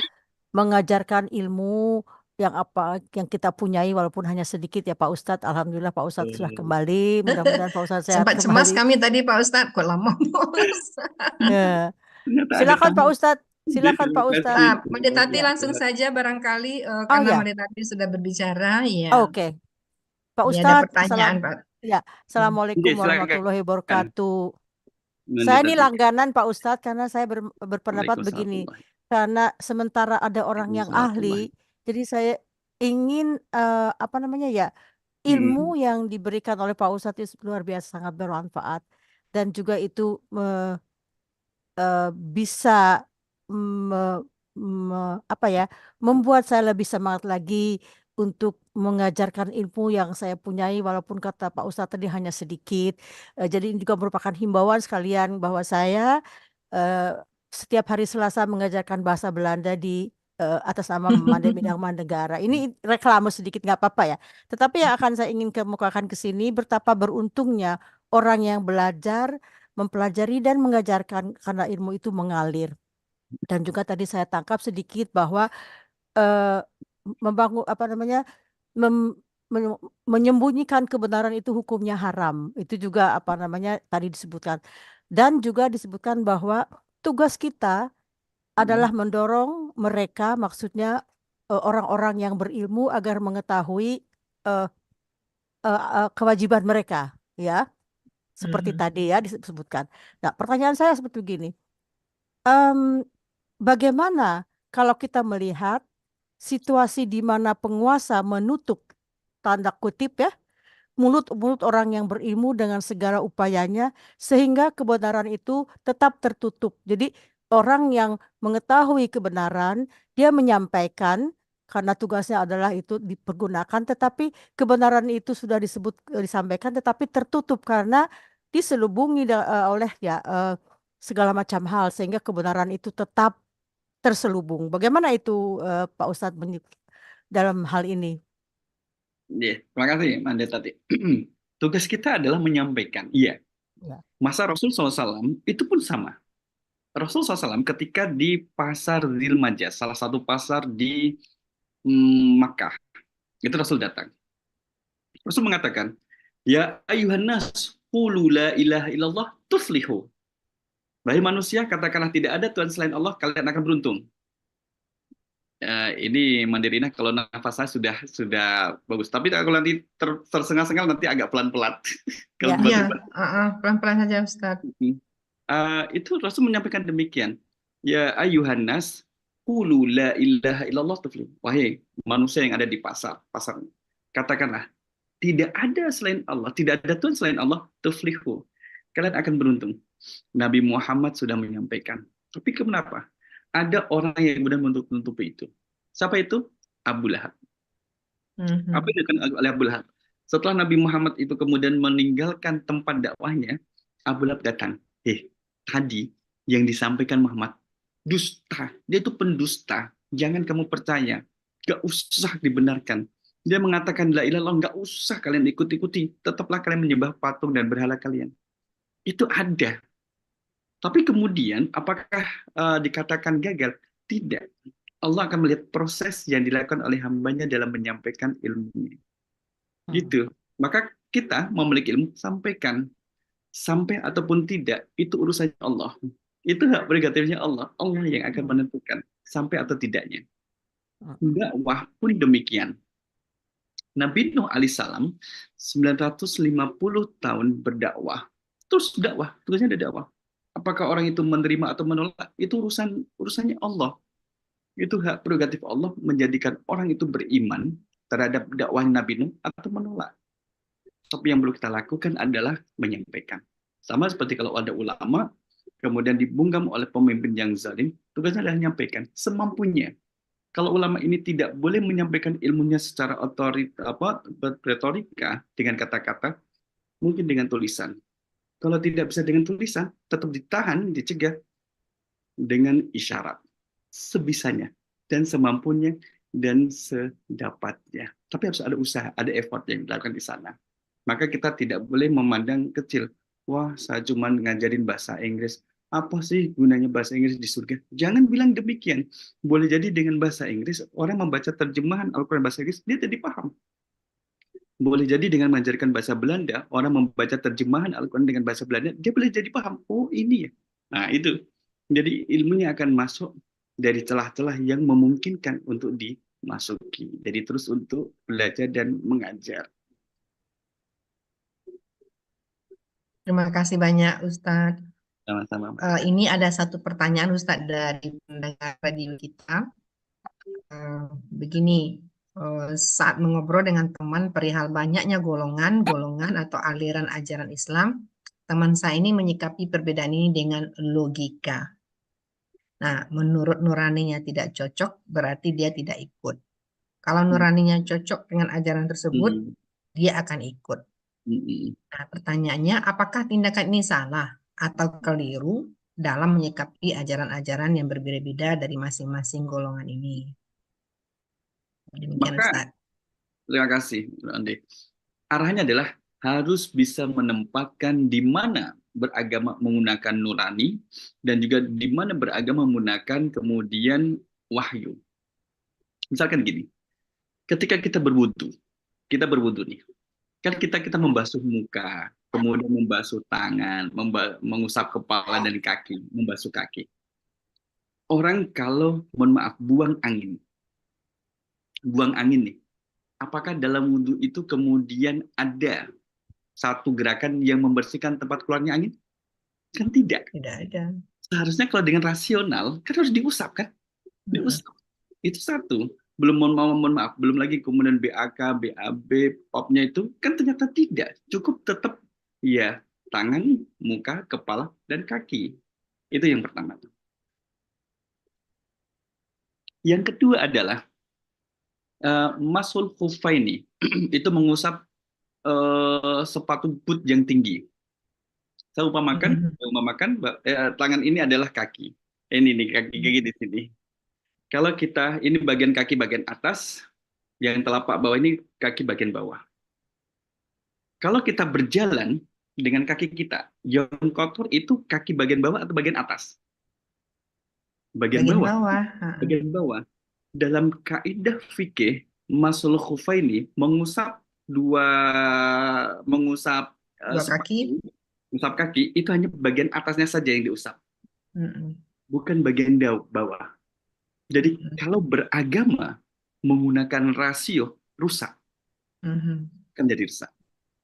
mengajarkan ilmu yang kita punyai walaupun hanya sedikit ya Pak Ustadz. Alhamdulillah Pak Ustadz sudah kembali. Mudah-mudahan Pak Ustadz sehat Sempat cemas kembali. kami tadi Pak Ustadz, kok lama Pak Ustadz? Ya. Ternyata ada Silakan Pak tamu. Ustadz. Silakan Pak Terima Ustadz. kasih. Mbak Tati Ya, langsung saja barangkali Oh karena ya, Mbak Tati sudah berbicara, ya. oke. Pak Ini ada Ustadz, pertanyaan Pak. ya, Assalamualaikum Iya, warahmatullahi silakan. wabarakatuh. Nanti Saya ini tadi. langganan Pak Ustadz karena saya berpendapat Waalaikumsalam begini. warahmatullahi Karena sementara ada orang yang ahli, jadi saya ingin apa namanya ya, ilmu yang diberikan oleh Pak Ustadz itu luar biasa sangat bermanfaat dan juga itu bisa apa ya, membuat saya lebih semangat lagi untuk mengajarkan ilmu yang saya punyai walaupun kata Pak Ustadz tadi hanya sedikit. Jadi ini juga merupakan himbauan sekalian bahwa saya setiap hari Selasa mengajarkan bahasa Belanda di atas nama Mandai Bidang Mandegara. Ini reklame sedikit nggak apa-apa ya. Tetapi yang akan saya ingin kemukakan ke sini betapa beruntungnya orang yang belajar, mempelajari dan mengajarkan karena ilmu itu mengalir. Dan juga tadi saya tangkap sedikit bahwa membangun apa namanya menyembunyikan kebenaran itu hukumnya haram. Itu juga apa namanya tadi disebutkan. Dan juga disebutkan bahwa tugas kita adalah mendorong mereka, maksudnya orang-orang yang berilmu agar mengetahui kewajiban mereka, ya. Seperti tadi ya disebutkan. Nah, pertanyaan saya seperti begini. Bagaimana kalau kita melihat situasi di mana penguasa menutup tanda kutip ya mulut-mulut orang yang berilmu dengan segala upayanya sehingga kebenaran itu tetap tertutup. Jadi orang yang mengetahui kebenaran dia menyampaikan karena tugasnya adalah itu dipergunakan tetapi kebenaran itu sudah disampaikan tetapi tertutup karena diselubungi oleh ya segala macam hal sehingga kebenaran itu tetap terselubung. Bagaimana itu Pak Ustadz dalam hal ini? Iya, terima kasih Manda tadi. Tugas kita adalah menyampaikan. Iya. Ya. Masa Rasul SAW itu pun sama. Rasul SAW ketika di pasar Dzil Majas, salah satu pasar di Makkah, itu Rasul datang. Rasul mengatakan, Ya ayuhan nas, qulu la ilaha illallah tuflihu. Wahai manusia, katakanlah tidak ada Tuhan selain Allah, kalian akan beruntung. Ini Mandirina kalau nafas saya sudah bagus. Tapi kalau nanti tersengal-sengal nanti agak pelan-pelan. Kalau Iya, tiba-tiba pelan-pelan saja Ustadz. itu Rasul menyampaikan demikian. Ya ayuhan nas, qulu la ilaha illallah tuflihu. Wahai manusia yang ada di pasar, katakanlah tidak ada selain Allah, tidak ada Tuhan selain Allah, tuflihu. Kalian akan beruntung. Nabi Muhammad sudah menyampaikan. Tapi kenapa? Ada orang yang kemudian menutupi itu. Siapa itu? Abu Lahab. Apa yang dilakukan oleh Abu Lahab? Setelah Nabi Muhammad itu kemudian meninggalkan tempat dakwahnya, Abu Lahab datang. Tadi yang disampaikan Muhammad, dusta. Dia itu pendusta. Jangan kamu percaya. Gak usah dibenarkan. Dia mengatakan, la ilaha illallah, gak usah kalian ikuti. Tetaplah kalian menyembah patung dan berhala kalian. Itu ada. Tapi kemudian apakah dikatakan gagal? Tidak. Allah akan melihat proses yang dilakukan oleh hambanya dalam menyampaikan ilmunya. Gitu. Maka kita memiliki ilmu, sampaikan. Sampai ataupun tidak, itu urusannya Allah. Itu hak prerogatifnya Allah. Allah yang akan menentukan sampai atau tidaknya. Dakwah pun demikian. Nabi Nuh alaihissalam 950 tahun berdakwah. Terus dakwah, tugasnya ada dakwah. Apakah orang itu menerima atau menolak, itu urusannya Allah. Itu hak prerogatif Allah menjadikan orang itu beriman terhadap dakwah Nabi Nuh atau menolak. Tapi yang perlu kita lakukan adalah menyampaikan. Sama seperti kalau ada ulama, kemudian dibungkam oleh pemimpin yang zalim, tugasnya adalah menyampaikan semampunya. Kalau ulama ini tidak boleh menyampaikan ilmunya secara retorika dengan kata-kata, mungkin dengan tulisan. Kalau tidak bisa dengan tulisan, tetap ditahan, dicegah dengan isyarat. Sebisanya dan semampunya dan sedapatnya. Tapi harus ada usaha, ada effort yang dilakukan di sana. Maka kita tidak boleh memandang kecil. wah saya cuma ngajarin bahasa Inggris. Apa sih gunanya bahasa Inggris di surga? Jangan bilang demikian. Boleh jadi dengan bahasa Inggris, orang membaca terjemahan Al-Quran bahasa Inggris, dia jadi paham. Boleh jadi dengan mengajarkan bahasa Belanda, orang membaca terjemahan Al-Quran dengan bahasa Belanda, dia boleh jadi paham. Oh ini ya. Nah itu. Jadi ilmunya akan masuk dari celah-celah yang memungkinkan untuk dimasuki. Jadi terus untuk belajar dan mengajar. Terima kasih banyak Ustadz. Sama-sama. Ini ada satu pertanyaan Ustadz dari pendengar radio kita. Begini, saat mengobrol dengan teman perihal banyaknya golongan atau aliran ajaran Islam, teman saya ini menyikapi perbedaan ini dengan logika. Nah, menurut nuraninya tidak cocok, berarti dia tidak ikut. Kalau nuraninya cocok dengan ajaran tersebut, dia akan ikut. Nah, pertanyaannya, apakah tindakan ini salah atau keliru dalam menyikapi ajaran-ajaran yang berbeda-beda dari masing-masing golongan ini? Demikian, Maka, Ustaz. terima kasih, Andi. Arahnya adalah harus bisa menempatkan di mana beragama menggunakan nurani dan juga di mana beragama menggunakan kemudian wahyu. Misalkan gini, ketika kita berwudu nih, kan kita membasuh muka, kemudian membasuh tangan, mengusap kepala dan kaki, membasuh kaki. Orang kalau, mohon maaf, buang angin nih, apakah dalam wudhu itu kemudian ada satu gerakan yang membersihkan tempat keluarnya angin? Kan tidak. Tidak ada. Seharusnya kalau dengan rasional, kan harus diusap kan? Diusap. Itu satu. Mohon maaf, belum lagi kemudian BAK, BAB, POP-nya itu, kan ternyata tidak. Cukup tetap, ya, tangan, muka, kepala, dan kaki. Itu yang pertama. Yang kedua adalah, masul khufaini, itu mengusap sepatu boot yang tinggi. Saya umpamakan tangan ini adalah kaki. Ini nih kaki di sini. Kalau kita ini bagian kaki bagian atas, yang telapak bawah ini kaki bagian bawah. Kalau kita berjalan dengan kaki kita, yang kotor itu kaki bagian bawah atau bagian atas? Bagian bawah. Bagian bawah. Dalam kaidah fikih, masul khufaini mengusap dua kaki. Usap kaki itu hanya bagian atasnya saja yang diusap, bukan bagian bawah. Jadi kalau beragama menggunakan rasio rusak, kan jadi rusak.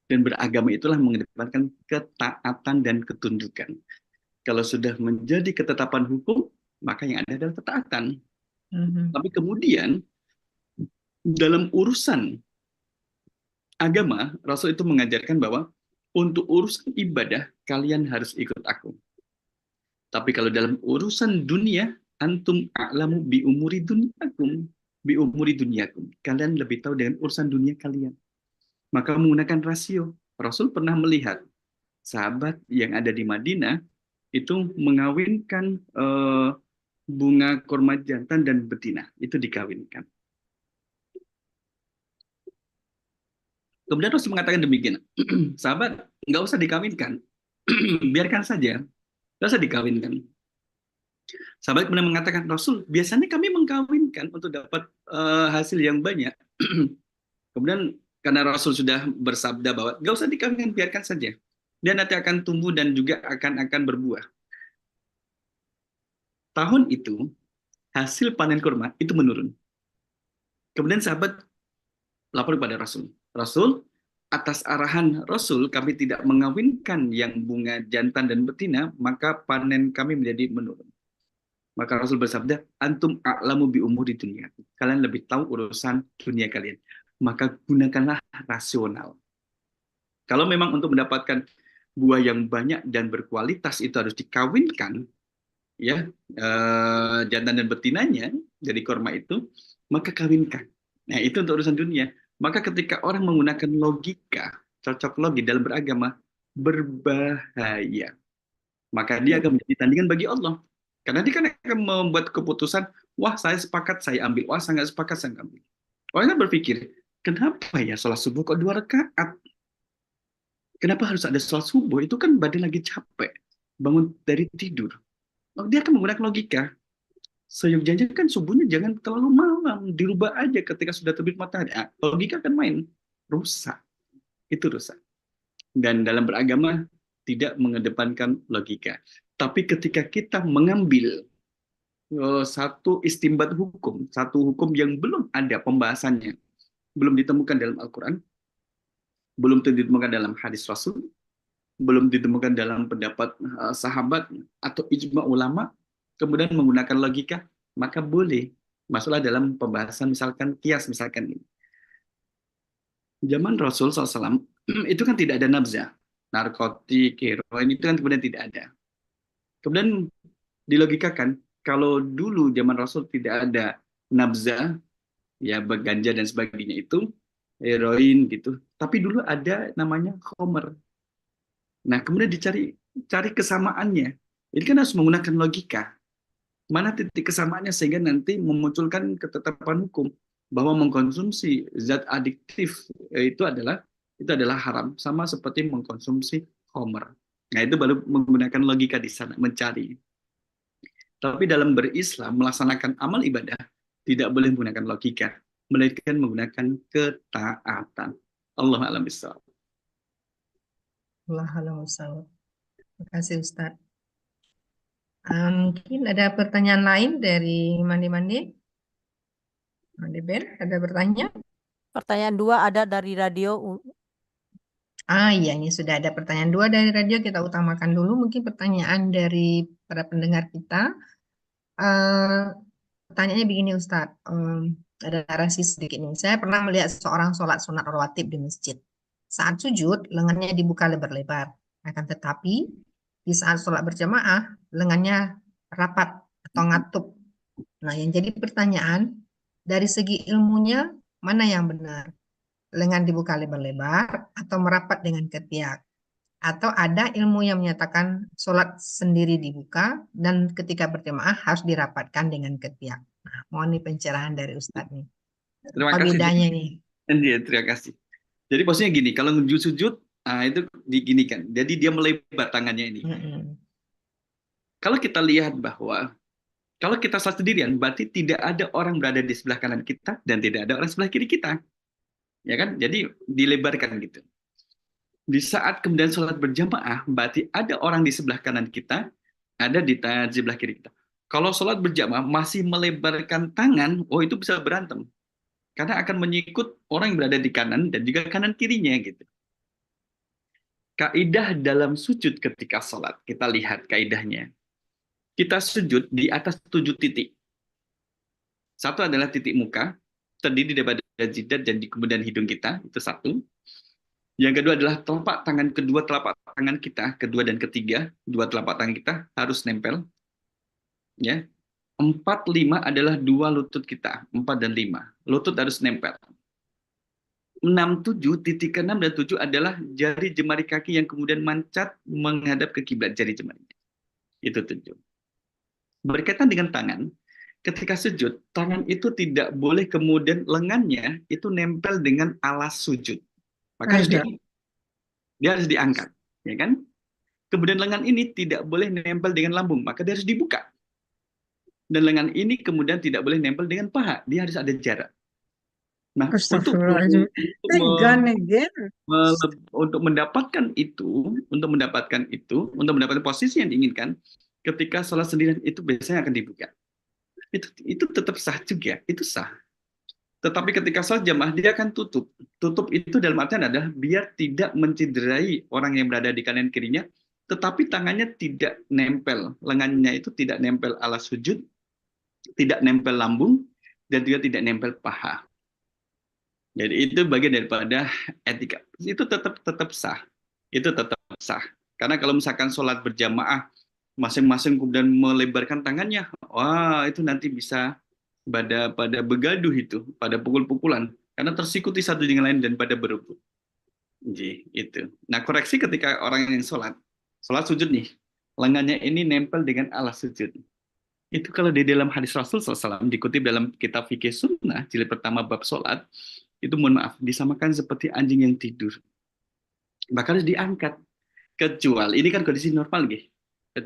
Dan beragama itulah mengedepankan ketaatan dan ketundukan. Kalau sudah menjadi ketetapan hukum, maka yang ada adalah ketaatan. Tapi kemudian dalam urusan agama, Rasul itu mengajarkan bahwa untuk urusan ibadah, kalian harus ikut aku. Tapi kalau dalam urusan dunia, antum a'lamu bi umuri dunyakum. Kalian lebih tahu dengan urusan dunia kalian. Maka menggunakan rasio. Rasul pernah melihat sahabat yang ada di Madinah itu mengawinkan bunga kurma jantan dan betina. Itu dikawinkan. Kemudian Rasul mengatakan demikian, sahabat, nggak usah dikawinkan, biarkan saja, nggak usah dikawinkan. Sahabat kemudian mengatakan, Rasul, biasanya kami mengkawinkan untuk dapat hasil yang banyak. Kemudian karena Rasul sudah bersabda bahwa nggak usah dikawinkan, biarkan saja, dia nanti akan tumbuh dan juga akan berbuah. Tahun itu hasil panen kurma itu menurun. Kemudian sahabat lapor kepada Rasul. Rasul, atas arahan Rasul, kami tidak mengawinkan yang bunga jantan dan betina, maka panen kami menjadi menurun. Maka Rasul bersabda, antum a'lamu bi umuri dunia. Kalian lebih tahu urusan dunia kalian. Maka gunakanlah rasional. Kalau memang untuk mendapatkan buah yang banyak dan berkualitas itu harus dikawinkan, ya, jantan dan betinanya dari kurma itu, maka kawinkan. Nah, itu untuk urusan dunia. Maka ketika orang menggunakan logika, cocok logi dalam beragama, berbahaya. Maka dia akan menjadi tandingan bagi Allah. Karena dia kan akan membuat keputusan, wah saya sepakat, saya ambil. Wah saya nggak sepakat, saya nggak ambil. Orang kan berpikir, kenapa ya sholat subuh kok 2 rakaat? Kenapa harus ada sholat subuh? Itu kan badan lagi capek, bangun dari tidur. Oh, dia akan menggunakan logika. Seyogyanya kan subuhnya jangan terlalu malam, dirubah aja ketika sudah terbit matahari. Ah, logika akan main, rusak. Itu rusak. Dan dalam beragama tidak mengedepankan logika. Tapi ketika kita mengambil satu istimbat hukum, satu hukum yang belum ada pembahasannya, belum ditemukan dalam Al-Quran, belum ditemukan dalam hadis Rasul, belum ditemukan dalam pendapat sahabat atau ijma ulama, kemudian menggunakan logika, maka boleh masuklah dalam pembahasan misalkan kias, misalkan ini. Zaman Rasul SAW itu kan tidak ada nabzah, narkotik, heroin itu kan kemudian tidak ada. Kemudian dilogikakan, kalau dulu zaman Rasul tidak ada nabzah, ya ganja dan sebagainya itu, heroin gitu, tapi dulu ada namanya khomer. Nah, kemudian cari kesamaannya. Ini kan harus menggunakan logika. Mana titik kesamaannya sehingga nanti memunculkan ketetapan hukum bahwa mengkonsumsi zat adiktif itu adalah haram, sama seperti mengkonsumsi khamr. Nah, itu baru menggunakan logika di sana, mencari. Tapi dalam berislam, melaksanakan amal ibadah tidak boleh menggunakan logika, melainkan menggunakan ketaatan. Allah a'lam bishawab. Allah alam usaha. Terima kasih Ustadz. Mungkin ada pertanyaan lain dari Mandi? Mandi Ben, ada bertanya? Pertanyaan 2 ada dari radio. Iya, ini sudah ada pertanyaan 2 dari radio. Kita utamakan dulu mungkin pertanyaan dari para pendengar kita. Pertanyaannya begini Ustadz, ada narasi sedikit nih. Saya pernah melihat seorang sholat sunat rawatib di masjid. Saat sujud, lengannya dibuka lebar-lebar. Akan tetapi, di saat sholat berjamaah, lengannya rapat atau ngatup. Nah, yang jadi pertanyaan, dari segi ilmunya, mana yang benar? Lengan dibuka lebar-lebar atau merapat dengan ketiak? Atau ada ilmu yang menyatakan sholat sendiri dibuka dan ketika berjamaah harus dirapatkan dengan ketiak. Nah, mohon nih pencerahan dari Ustadz nih. Terima Apa kasih. bedanya nih? Iya, terima kasih. Jadi posisinya gini, kalau sujud, itu diginikan. Jadi dia melebar tangannya ini. Kalau kita lihat bahwa kalau kita sholat sendirian, berarti tidak ada orang berada di sebelah kanan kita dan tidak ada orang sebelah kiri kita. Ya kan? Jadi dilebarkan gitu. Di saat kemudian sholat berjamaah, berarti ada orang di sebelah kanan kita, ada di sebelah kiri kita. Kalau sholat berjamaah masih melebarkan tangan, oh itu bisa berantem. Karena akan menyikut orang yang berada di kanan dan juga kanan kirinya gitu. Kaidah dalam sujud ketika sholat, kita lihat kaidahnya. Kita sujud di atas 7 titik. Satu adalah titik muka, terdiri daripada jidat dan kemudian hidung kita, itu satu. Yang kedua adalah telapak tangan, kedua telapak tangan kita, kedua dan ketiga, dua telapak tangan kita harus nempel. Ya. 4, 5 adalah dua lutut kita, 4 dan 5. Lutut harus nempel. 6, 7, titik ke-6 dan 7 adalah jari jemari kaki yang kemudian mancat menghadap ke kiblat jari jemarinya. Itu 7. Berkaitan dengan tangan, ketika sujud, tangan itu tidak boleh kemudian lengannya itu nempel dengan alas sujud. Maka dia harus diangkat, ya kan? Kemudian lengan ini tidak boleh nempel dengan lambung, maka dia harus dibuka. Dan lengan ini kemudian tidak boleh nempel dengan paha, dia harus ada jarak. Nah, untuk mendapatkan posisi yang diinginkan, ketika sholat sendirian itu biasanya akan dibuka. Itu tetap sah juga, itu sah. Tetapi ketika sholat jamaah dia akan tutup. Tutup itu dalam artian adalah biar tidak mencederai orang yang berada di kanan kirinya, tetapi tangannya tidak nempel, lengannya itu tidak nempel alas sujud, tidak nempel lambung, dan juga tidak nempel paha. Jadi itu bagian daripada etika. Itu tetap sah. Itu tetap sah. Karena kalau misalkan sholat berjamaah, masing-masing kemudian melebarkan tangannya, wah itu nanti bisa pada begaduh itu, pada pukul-pukulan, karena tersikuti satu dengan lain dan pada berebut. Jadi itu. Nah koreksi ketika orang yang sholat sujud nih, lengannya ini nempel dengan alas sujud. Itu kalau di dalam hadis Rasul SAW dikutip dalam kitab Fikih Sunnah jilid pertama bab sholat, itu mohon maaf disamakan seperti anjing yang tidur. bakal diangkat. Kecuali ini kan kondisi normal gitu.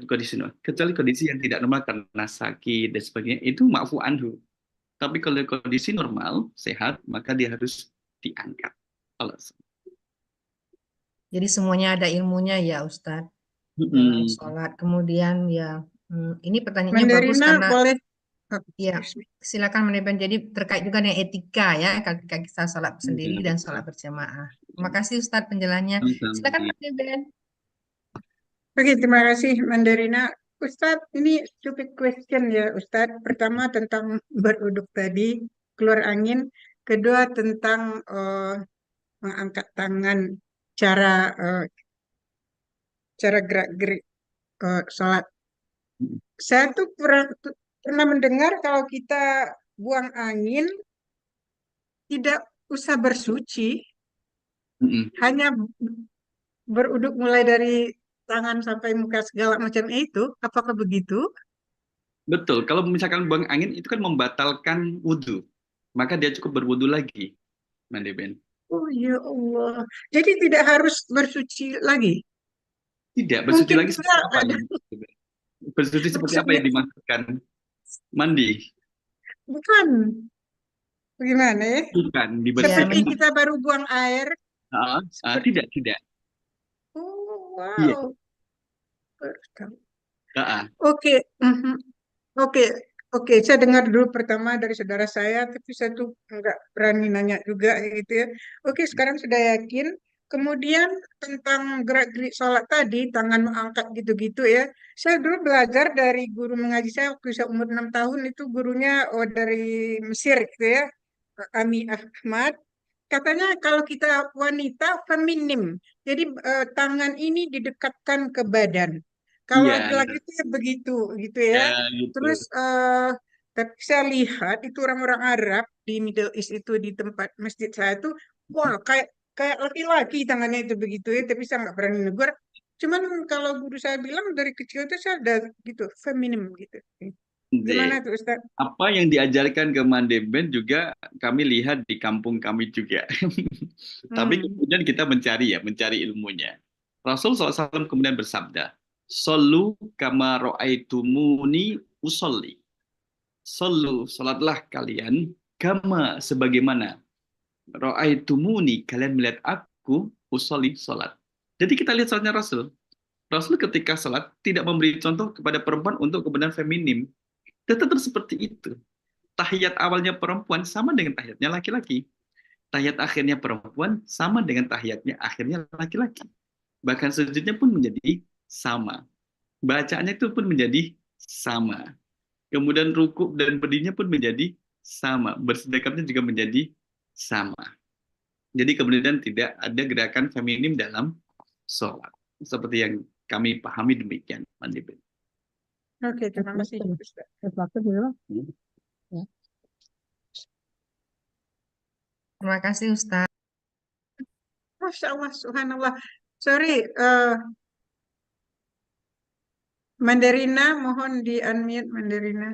Kondisi normal. Kecuali kondisi yang tidak normal karena sakit dan sebagainya, itu ma'fu anhu. Tapi kalau kondisi normal, sehat, maka dia harus diangkat. Jadi semuanya ada ilmunya ya Ustadz dalam Mm-mm. sholat. Kemudian ya, ini pertanyaannya bagus Mandarina karena boleh. Oh, ya bismillah. silakan Manajemen. Jadi terkait juga dengan etika ya ketika kita sholat sendiri dan sholat berjamaah. Terima kasih Ustadz penjelasannya. Silakan Manajemen. Oke, terima kasih Mandarina. Ustadz, ini stupid question ya Ustadz. Pertama tentang beruduk tadi, keluar angin. Kedua tentang mengangkat tangan, cara gerak-gerik sholat. Saya tuh pernah mendengar kalau kita buang angin, tidak usah bersuci, Mm-mm. hanya beruduk mulai dari tangan sampai muka segala macam itu. Apakah begitu? Betul, kalau misalkan buang angin itu kan membatalkan wudhu. Maka dia cukup berwudhu lagi, Mandeben. Oh ya Allah. Jadi tidak harus bersuci lagi. Tidak, bersuci Mungkin lagi juga seperti apa ada yang bersuci seperti apa maksudnya. yang dimaksudkan? Mandi? Bukan. Bagaimana ya? Bukan, Ya, dibersihkan. Seperti kita baru buang air. Seperti, Tidak. oh Iya. wow. Baru tahu. Ah, Oke, mhm. Oke, oke. Saya dengar dulu pertama dari saudara saya, tapi saya tuh nggak berani nanya juga gitu ya. Oke, sekarang sudah yakin. Kemudian tentang gerak-gerik sholat tadi, tangan mengangkat gitu-gitu ya. Saya dulu belajar dari guru mengaji saya waktu saya umur 6 tahun, itu gurunya dari Mesir gitu ya, Ami Ahmad. Katanya kalau kita wanita feminim, jadi tangan ini didekatkan ke badan. Kalau iya, laki-laki itu ya begitu, gitu ya ya. gitu. Terus tapi saya lihat itu orang-orang Arab di Middle East itu di tempat masjid saya itu, wah kayak kayak laki-laki tangannya itu begitu ya. Tapi saya nggak berani negur. Cuman kalau guru saya bilang dari kecil itu saya ada gitu, feminim gitu. Gimana tuh Ustaz? Apa yang diajarkan ke Mandeben juga kami lihat di kampung kami juga. Tapi Hmm. kemudian kita mencari ilmunya. Rasul SAW kemudian bersabda, "Sallu kama ra'aitumuni usolli." Sallu, salatlah kalian kama sebagaimana ra'aitumuni, kalian melihat aku usolli salat. Jadi kita lihat salatnya Rasul. Rasul ketika salat tidak memberi contoh kepada perempuan untuk kebenaran feminim. Tetap seperti itu. Tahiyat awalnya perempuan sama dengan tahiyatnya laki-laki. Tahiyat akhirnya perempuan sama dengan tahiyatnya akhirnya laki-laki. Bahkan sujudnya pun menjadi sama. Bacaannya itu pun menjadi sama. Kemudian rukuk dan berdirinya pun menjadi sama. Bersedekapnya juga menjadi sama. Jadi kemudian tidak ada gerakan feminim dalam sholat. Seperti yang kami pahami demikian. Oke, terima kasih Ustaz. Terima kasih Ustadz. Masya Allah, subhanallah. Sorry, Mandarina, mohon di unmute Mandarina.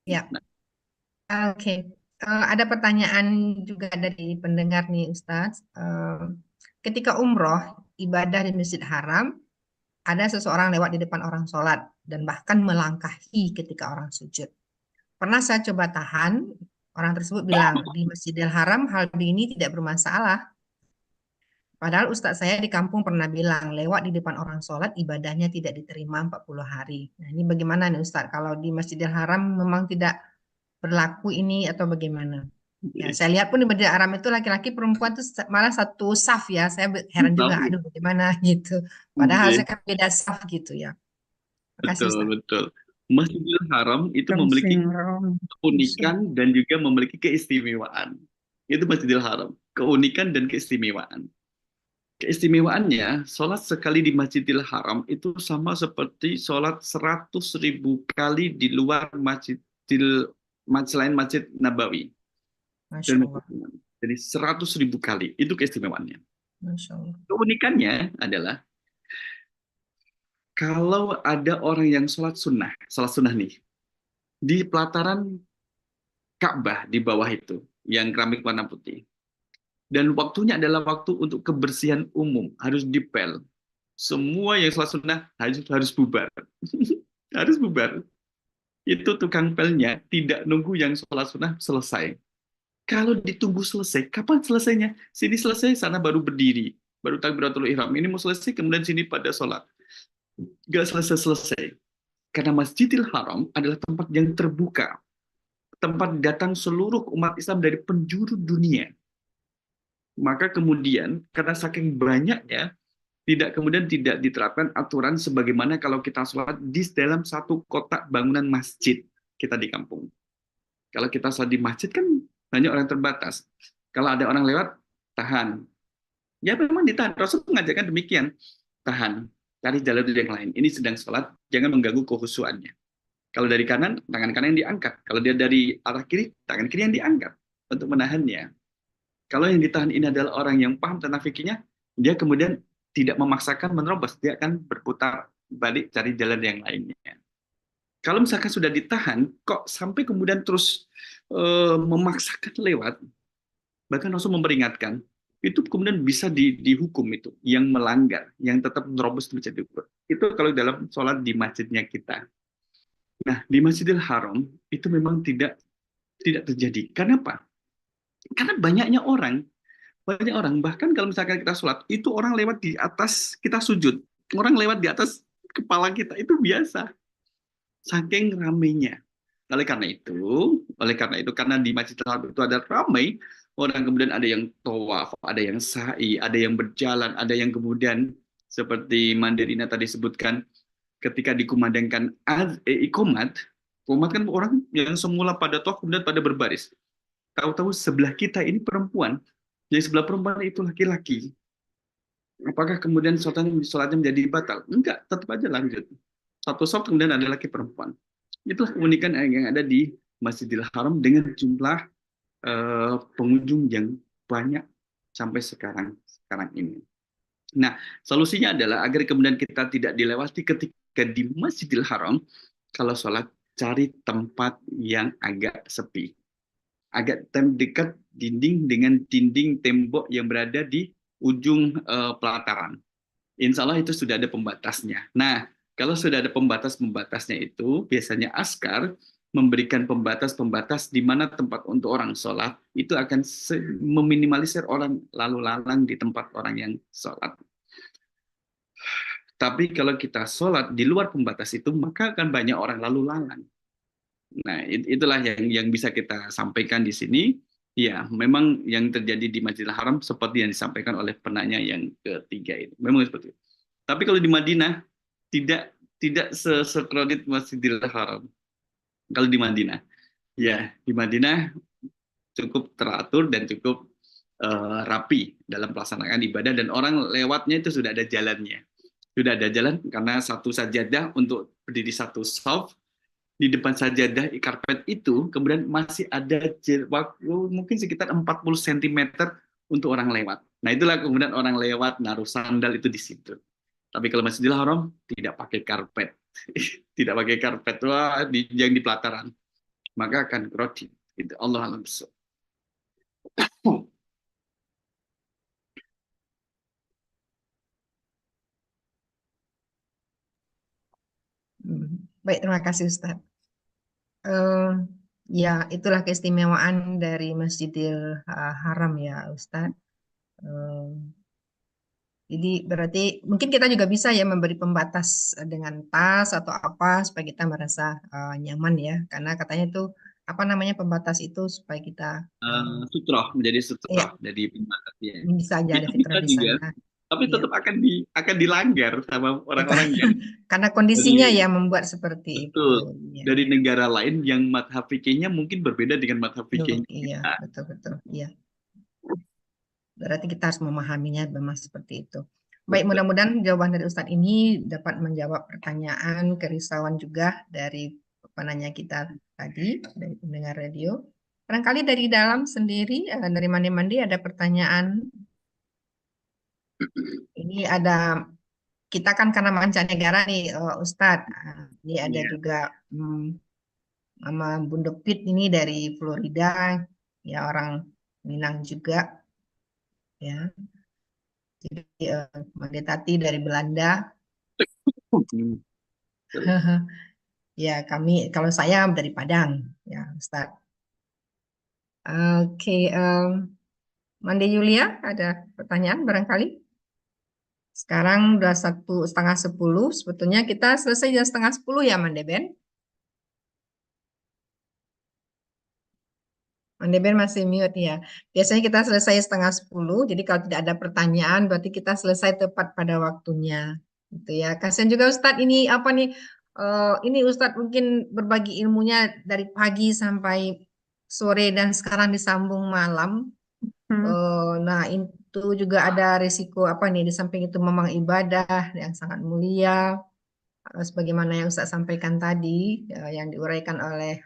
Ya, oke. Ada pertanyaan juga dari pendengar nih Ustadz. Ketika umroh, ibadah di Masjid Haram, ada seseorang lewat di depan orang sholat dan bahkan melangkahi ketika orang sujud. Pernah saya coba tahan, orang tersebut bilang di Masjidil Haram hal ini tidak bermasalah. Padahal ustadz saya di kampung pernah bilang lewat di depan orang sholat ibadahnya tidak diterima 40 hari. Nah ini bagaimana nih Ustadz? Kalau di Masjidil Haram memang tidak berlaku ini atau bagaimana? Ya, saya lihat pun di Masjidil Haram itu laki-laki perempuan itu malah satu saf ya. Saya heran juga, aduh bagaimana gitu. Padahal saya kan beda saf gitu ya. Terima kasih Ustadz. Betul. Masjidil Haram itu memiliki keunikan dan juga memiliki keistimewaan. Itu Masjidil Haram. Keunikan dan keistimewaan. Keistimewaannya, sholat sekali di Masjidil Haram itu sama seperti sholat 100.000 kali di luar selain Masjid Nabawi. Masya Allah. Jadi 100.000 kali, itu keistimewaannya. Masya Allah. Keunikannya adalah kalau ada orang yang sholat sunnah nih, di pelataran Ka'bah di bawah itu, yang keramik warna putih, Dan waktunya adalah waktu untuk kebersihan umum, harus dipel. Semua yang sholat sunnah harus bubar. Harus bubar. Itu tukang pelnya tidak nunggu yang sholat sunnah selesai. Kalau ditunggu selesai, kapan selesainya? Sini selesai, sana baru berdiri. Baru takbiratul ihram. Ini mau selesai, kemudian sini pada sholat. Gak selesai-selesai. Karena Masjidil Haram adalah tempat yang terbuka. Tempat datang seluruh umat Islam dari penjuru dunia. Maka kemudian, karena saking banyaknya, kemudian tidak diterapkan aturan sebagaimana kalau kita sholat di dalam satu kotak bangunan masjid kita di kampung. Kalau kita sholat di masjid kan banyak orang terbatas. Kalau ada orang lewat, tahan. Ya memang ditahan. Rasul mengajarkan demikian. Tahan. Cari jalan yang lain. Ini sedang sholat, jangan mengganggu kehusuannya. Kalau dari kanan, tangan kanan yang diangkat. Kalau dia dari arah kiri, tangan kiri yang diangkat untuk menahannya. Kalau yang ditahan ini adalah orang yang paham tentang fikihnya, dia kemudian tidak memaksakan menerobos, dia akan berputar balik cari jalan yang lainnya. Kalau misalkan sudah ditahan, kok sampai kemudian terus memaksakan lewat, bahkan Rasul memperingatkan, itu kemudian bisa dihukum itu, yang melanggar, yang tetap menerobos itu bisa dihukum. Itu kalau dalam sholat di masjidnya kita. Nah, di Masjidil Haram itu memang tidak terjadi. Kenapa? Karena banyaknya orang. Banyak orang, bahkan kalau misalkan kita sholat, itu orang lewat di atas kita sujud. Orang lewat di atas kepala kita, itu biasa. Saking ramainya. Oleh karena itu, karena di Masjidil Haram itu ada ramai, orang kemudian ada yang tawaf, ada yang sa'i, ada yang berjalan, ada yang kemudian seperti Mandirina tadi sebutkan, ketika dikumandangkan ikomat kan orang yang semula pada tawaf kemudian pada berbaris. Tahu-tahu sebelah kita ini perempuan, yang sebelah perempuan itu laki-laki. Apakah kemudian sholatnya menjadi batal? Enggak, tetap aja lanjut. Satu sholat kemudian ada laki perempuan. Itulah keunikan yang ada di Masjidil Haram dengan jumlah pengunjung yang banyak sampai sekarang ini. Nah, solusinya adalah agar kemudian kita tidak dilewati ketika di Masjidil Haram, kalau sholat cari tempat yang agak sepi. Agak dekat dinding dengan dinding tembok yang berada di ujung pelataran. Insya Allah itu sudah ada pembatasnya. Nah, kalau sudah ada pembatasnya itu, biasanya askar memberikan pembatas-pembatas di mana tempat untuk orang sholat, itu akan meminimalisir orang lalu lalang di tempat orang yang sholat. Tapi kalau kita sholat di luar pembatas itu, maka akan banyak orang lalu lalang. Nah, itulah yang bisa kita sampaikan di sini. Ya, memang yang terjadi di Masjidil Haram seperti yang disampaikan oleh penanya yang ketiga itu. Memang seperti itu. Tapi kalau di Madinah tidak sekredit Masjidil Haram. Kalau di Madinah, ya di Madinah cukup teratur dan cukup rapi dalam pelaksanaan ibadah, dan orang lewatnya itu sudah ada jalannya. Sudah ada jalan karena satu sajadah untuk berdiri satu shaf. Di depan sajadah karpet itu kemudian masih ada waktu mungkin sekitar 40 cm untuk orang lewat. Nah, itulah kemudian orang lewat naruh sandal itu di situ. Tapi kalau Masjidil Haram tidak pakai karpet. Tidak pakai karpet, wah, yang di pelataran. Maka akan kroti. Itu Allah alam. Baik, terima kasih Ustaz. Ya, itulah keistimewaan dari Masjidil Haram ya Ustaz. Jadi berarti mungkin kita juga bisa ya memberi pembatas dengan tas atau apa supaya kita merasa nyaman ya, karena katanya itu apa namanya pembatas itu supaya kita sutroh, menjadi sutroh, ya, jadi pembatas ya. bisa aja ada Itu fitrah bisa di juga, sana. tapi Iya. tetap akan dilanggar sama orang-orang yang Karena kondisinya ya membuat seperti betul itu. Ya, dari ya. negara lain yang madhab fikihnya mungkin berbeda dengan madhab fikihnya Iya, kita. betul. Iya. Berarti kita harus memahaminya memang seperti itu. Baik, mudah-mudahan jawaban dari Ustadz ini dapat menjawab pertanyaan, kerisauan juga dari penanya kita tadi, dari pendengar radio. Barangkali dari dalam sendiri, dari Mandi ada pertanyaan. Ini ada, kita kan karena mancanegara nih Ustadz. Ini ada juga Mama Bundepit ini dari Florida, ya orang Minang juga. ya. Jadi Made Tati dari Belanda. Hmm. Ya, kalau saya dari Padang, ya, Ustaz. Oke, Mande Yulia, ada pertanyaan barangkali? Sekarang udah 9:30, sebetulnya kita selesai jam 9:30 ya, Mande Ben? Mande Ben masih mute ya. Biasanya kita selesai 9:30, jadi kalau tidak ada pertanyaan, berarti kita selesai tepat pada waktunya. Gitu ya. Kasihan juga Ustadz, ini apa nih? Ini Ustadz mungkin berbagi ilmunya dari pagi sampai sore dan sekarang disambung malam. Nah, itu juga ada risiko apa nih? Di samping itu memang ibadah yang sangat mulia, sebagaimana yang Ustadz sampaikan tadi, yang diuraikan oleh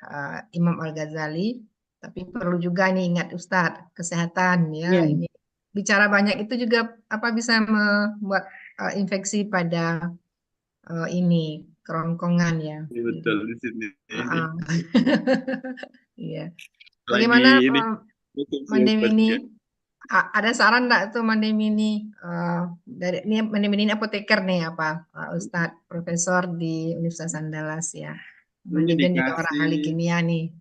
Imam Al-Ghazali. Tapi perlu juga nih ingat Ustadz, kesehatan ya. Hmm. Ini bicara banyak itu juga apa bisa membuat infeksi pada ini kerongkongan ya. Iya, betul di sini. Iya. Lagi Bagaimana ini Mandemini? Ada saran enggak tuh Mandemini? Dari ini Mandemini ini apoteker nih apa Ustadz Profesor di Universitas Andalas ya. ini Mandemini juga orang ahli kimia nih.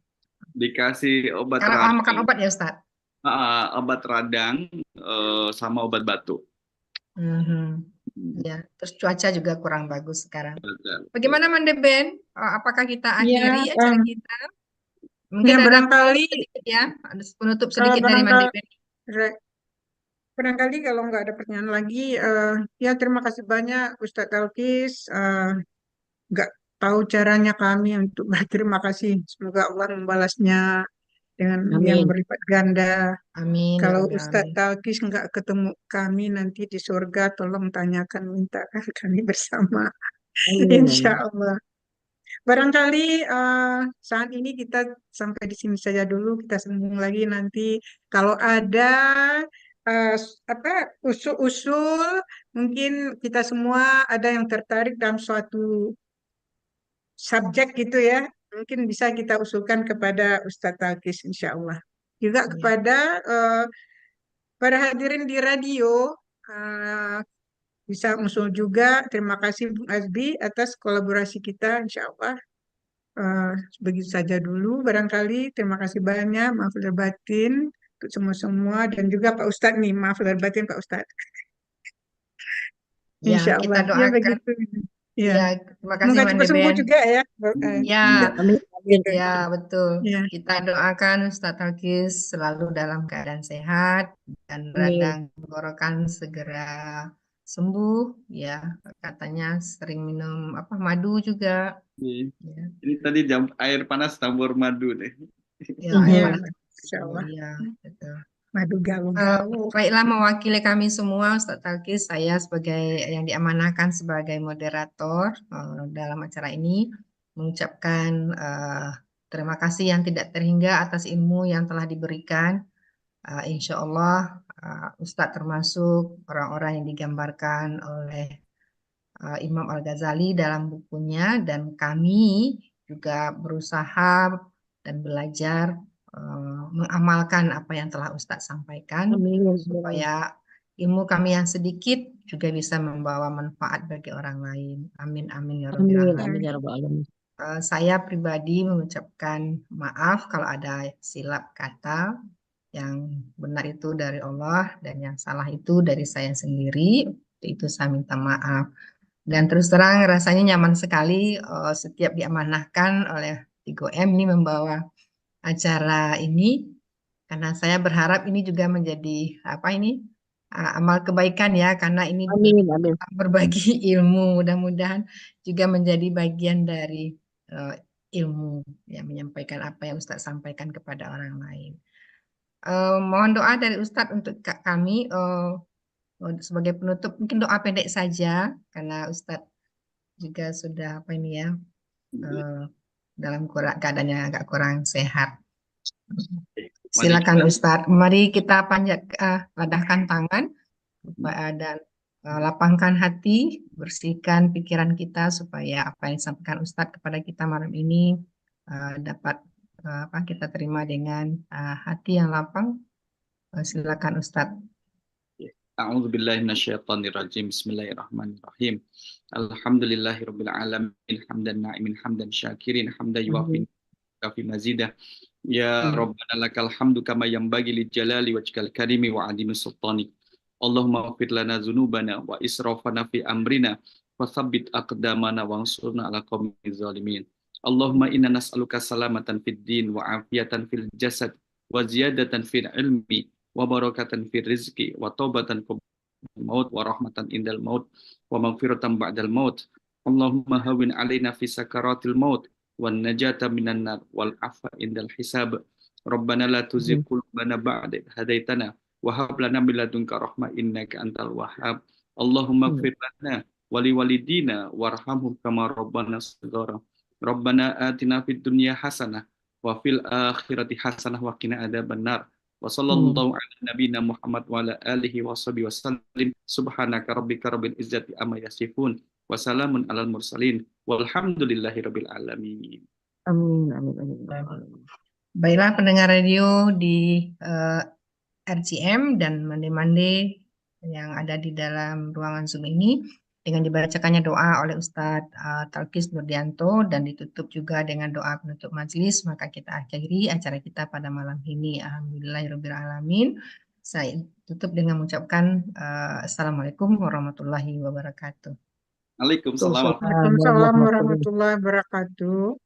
dikasih obat Kalau radang, makan obat ya Ustadz? obat radang sama obat batuk. Ya, terus cuaca juga kurang bagus sekarang. Betul. Bagaimana Mandeben? Apakah kita Ya, akhiri acara kita? Mungkin ya ada barangkali sedikit ya, ada penutup sedikit dari barangkali Mandeben. barangkali kalau nggak ada pertanyaan lagi, ya terima kasih banyak Ustadz Talkis. Nggak tahu caranya kami untuk berterima kasih. Semoga Allah membalasnya dengan yang Amin. berlipat ganda. Amin ya Kalau Rabbil Ustadz Alamin. Talkis nggak ketemu kami nanti di surga, tolong tanyakan, mintakan kami bersama. Insya Allah. Barangkali saat ini kita sampai di sini saja dulu. Kita sambung lagi nanti. Kalau ada apa usul-usul, mungkin kita semua ada yang tertarik dalam suatu subjek gitu ya. Mungkin bisa kita usulkan kepada Ustadz Talkis, insya Allah. Juga Ya. kepada para hadirin di radio, bisa usul juga. Terima kasih Bung Azbi atas kolaborasi kita, insya Allah. Begitu saja dulu barangkali. Terima kasih banyak. Maaf lahir batin untuk semua-semua dan juga Pak Ustadz nih. Maaf lahir batin Pak Ustadz. Ya, Insya kita Allah. Ya doakan. begitu. Ya. Ya, terima kasih Semoga cepat sembuh Mandeben. juga ya. Ya, Amin. Amin. ya betul. Ya. Kita doakan Ustadz Talkis selalu dalam keadaan sehat dan Amin. radang tenggorokan segera sembuh. Ya, katanya sering minum apa madu juga. Ini, Ya, ini tadi air panas tabur madu deh. ya air Ya, panas. insya Allah. Ya, betul. Madu galau-galau. Baiklah, mewakili kami semua, Ustadz Talkis, saya sebagai yang diamanahkan sebagai moderator dalam acara ini mengucapkan terima kasih yang tidak terhingga atas ilmu yang telah diberikan. Insya Allah Ustadz termasuk orang-orang yang digambarkan oleh Imam Al-Ghazali dalam bukunya, dan kami juga berusaha dan belajar mengamalkan apa yang telah Ustadz sampaikan, Amin. supaya ilmu kami yang sedikit juga bisa membawa manfaat bagi orang lain. Amin amin ya Rabbil Amin. Alamin. Amin ya Rabbal Alamin. Saya pribadi mengucapkan maaf kalau ada silap kata. Yang benar itu dari Allah dan yang salah itu dari saya sendiri. Itu saya minta maaf. Dan terus terang rasanya nyaman sekali setiap diamanahkan oleh 3M ini membawa acara ini, karena saya berharap ini juga menjadi apa ini amal kebaikan ya, karena ini Amin. Amin. berbagi ilmu, mudah-mudahan juga menjadi bagian dari ilmu yang menyampaikan apa yang Ustadz sampaikan kepada orang lain. Mohon doa dari Ustadz untuk kami sebagai penutup, mungkin doa pendek saja karena Ustadz juga sudah apa ini ya dalam keadaan yang agak kurang sehat. Silakan Ustadz, mari kita ladahkan tangan dan lapangkan hati, bersihkan pikiran kita supaya apa yang disampaikan Ustadz kepada kita malam ini dapat kita terima dengan hati yang lapang. Silakan Ustadz. A'udzu billahi minasyaitonir rajim. Bismillahirrahmanirrahim. Alhamdulillahirabbil alamin hamdan na'imin hamdan syakirin hamdan yuwafi kafi mazidah. Ya Rabbana lakal hamdu kama yanbaghi li jalali wajhikal karimi wa adimi sultanik. Allahumma ighfir lana dzunubana wa israfana fi amrina wa tsabbit aqdamana wansurna ala qaumil zalimin. Allahumma inna nas'aluka salamatan fid din wa afiyatan fil jasad wa ziyadatan fil ilmi wa barakatan fil rizqi wa taubatan qabla maut wa rahmatan indal maut wa maghfiratan ba'dal maut. Allahumma hawwin alaina fi sakaratil maut wan najata minan nar wal afa indal hisab. Rabbana la tuzigh qulubana ba'da idh hadaitana wa hab lana min ladunka rahmah innaka antal wahhab. Allahumma ighfir lana wa liwalidina warhamhum kama rabbana shaghara. Rabbana atina fid dunya hasanah wa fil akhirati hasanah wa qina adzabannar. Wa sallallahu ala nabiyyina Muhammad wa ala alihi wa sahbihi wasallim. Subhanaka rabbika rabbil izzati amma yasifun wa salamun alal mursalin walhamdulillahi rabbil alamin. Amin, amin, amin. Baiklah pendengar radio di RGM dan mande-mande yang ada di dalam ruangan Zoom ini, dengan dibacakannya doa oleh Ustadz Talkis Nurdianto dan ditutup juga dengan doa penutup majelis, maka kita akhiri acara kita pada malam ini. Alhamdulillahirabbil alamin. Saya tutup dengan mengucapkan Assalamualaikum warahmatullahi wabarakatuh. Waalaikumsalam. Waalaikumsalam warahmatullahi wabarakatuh.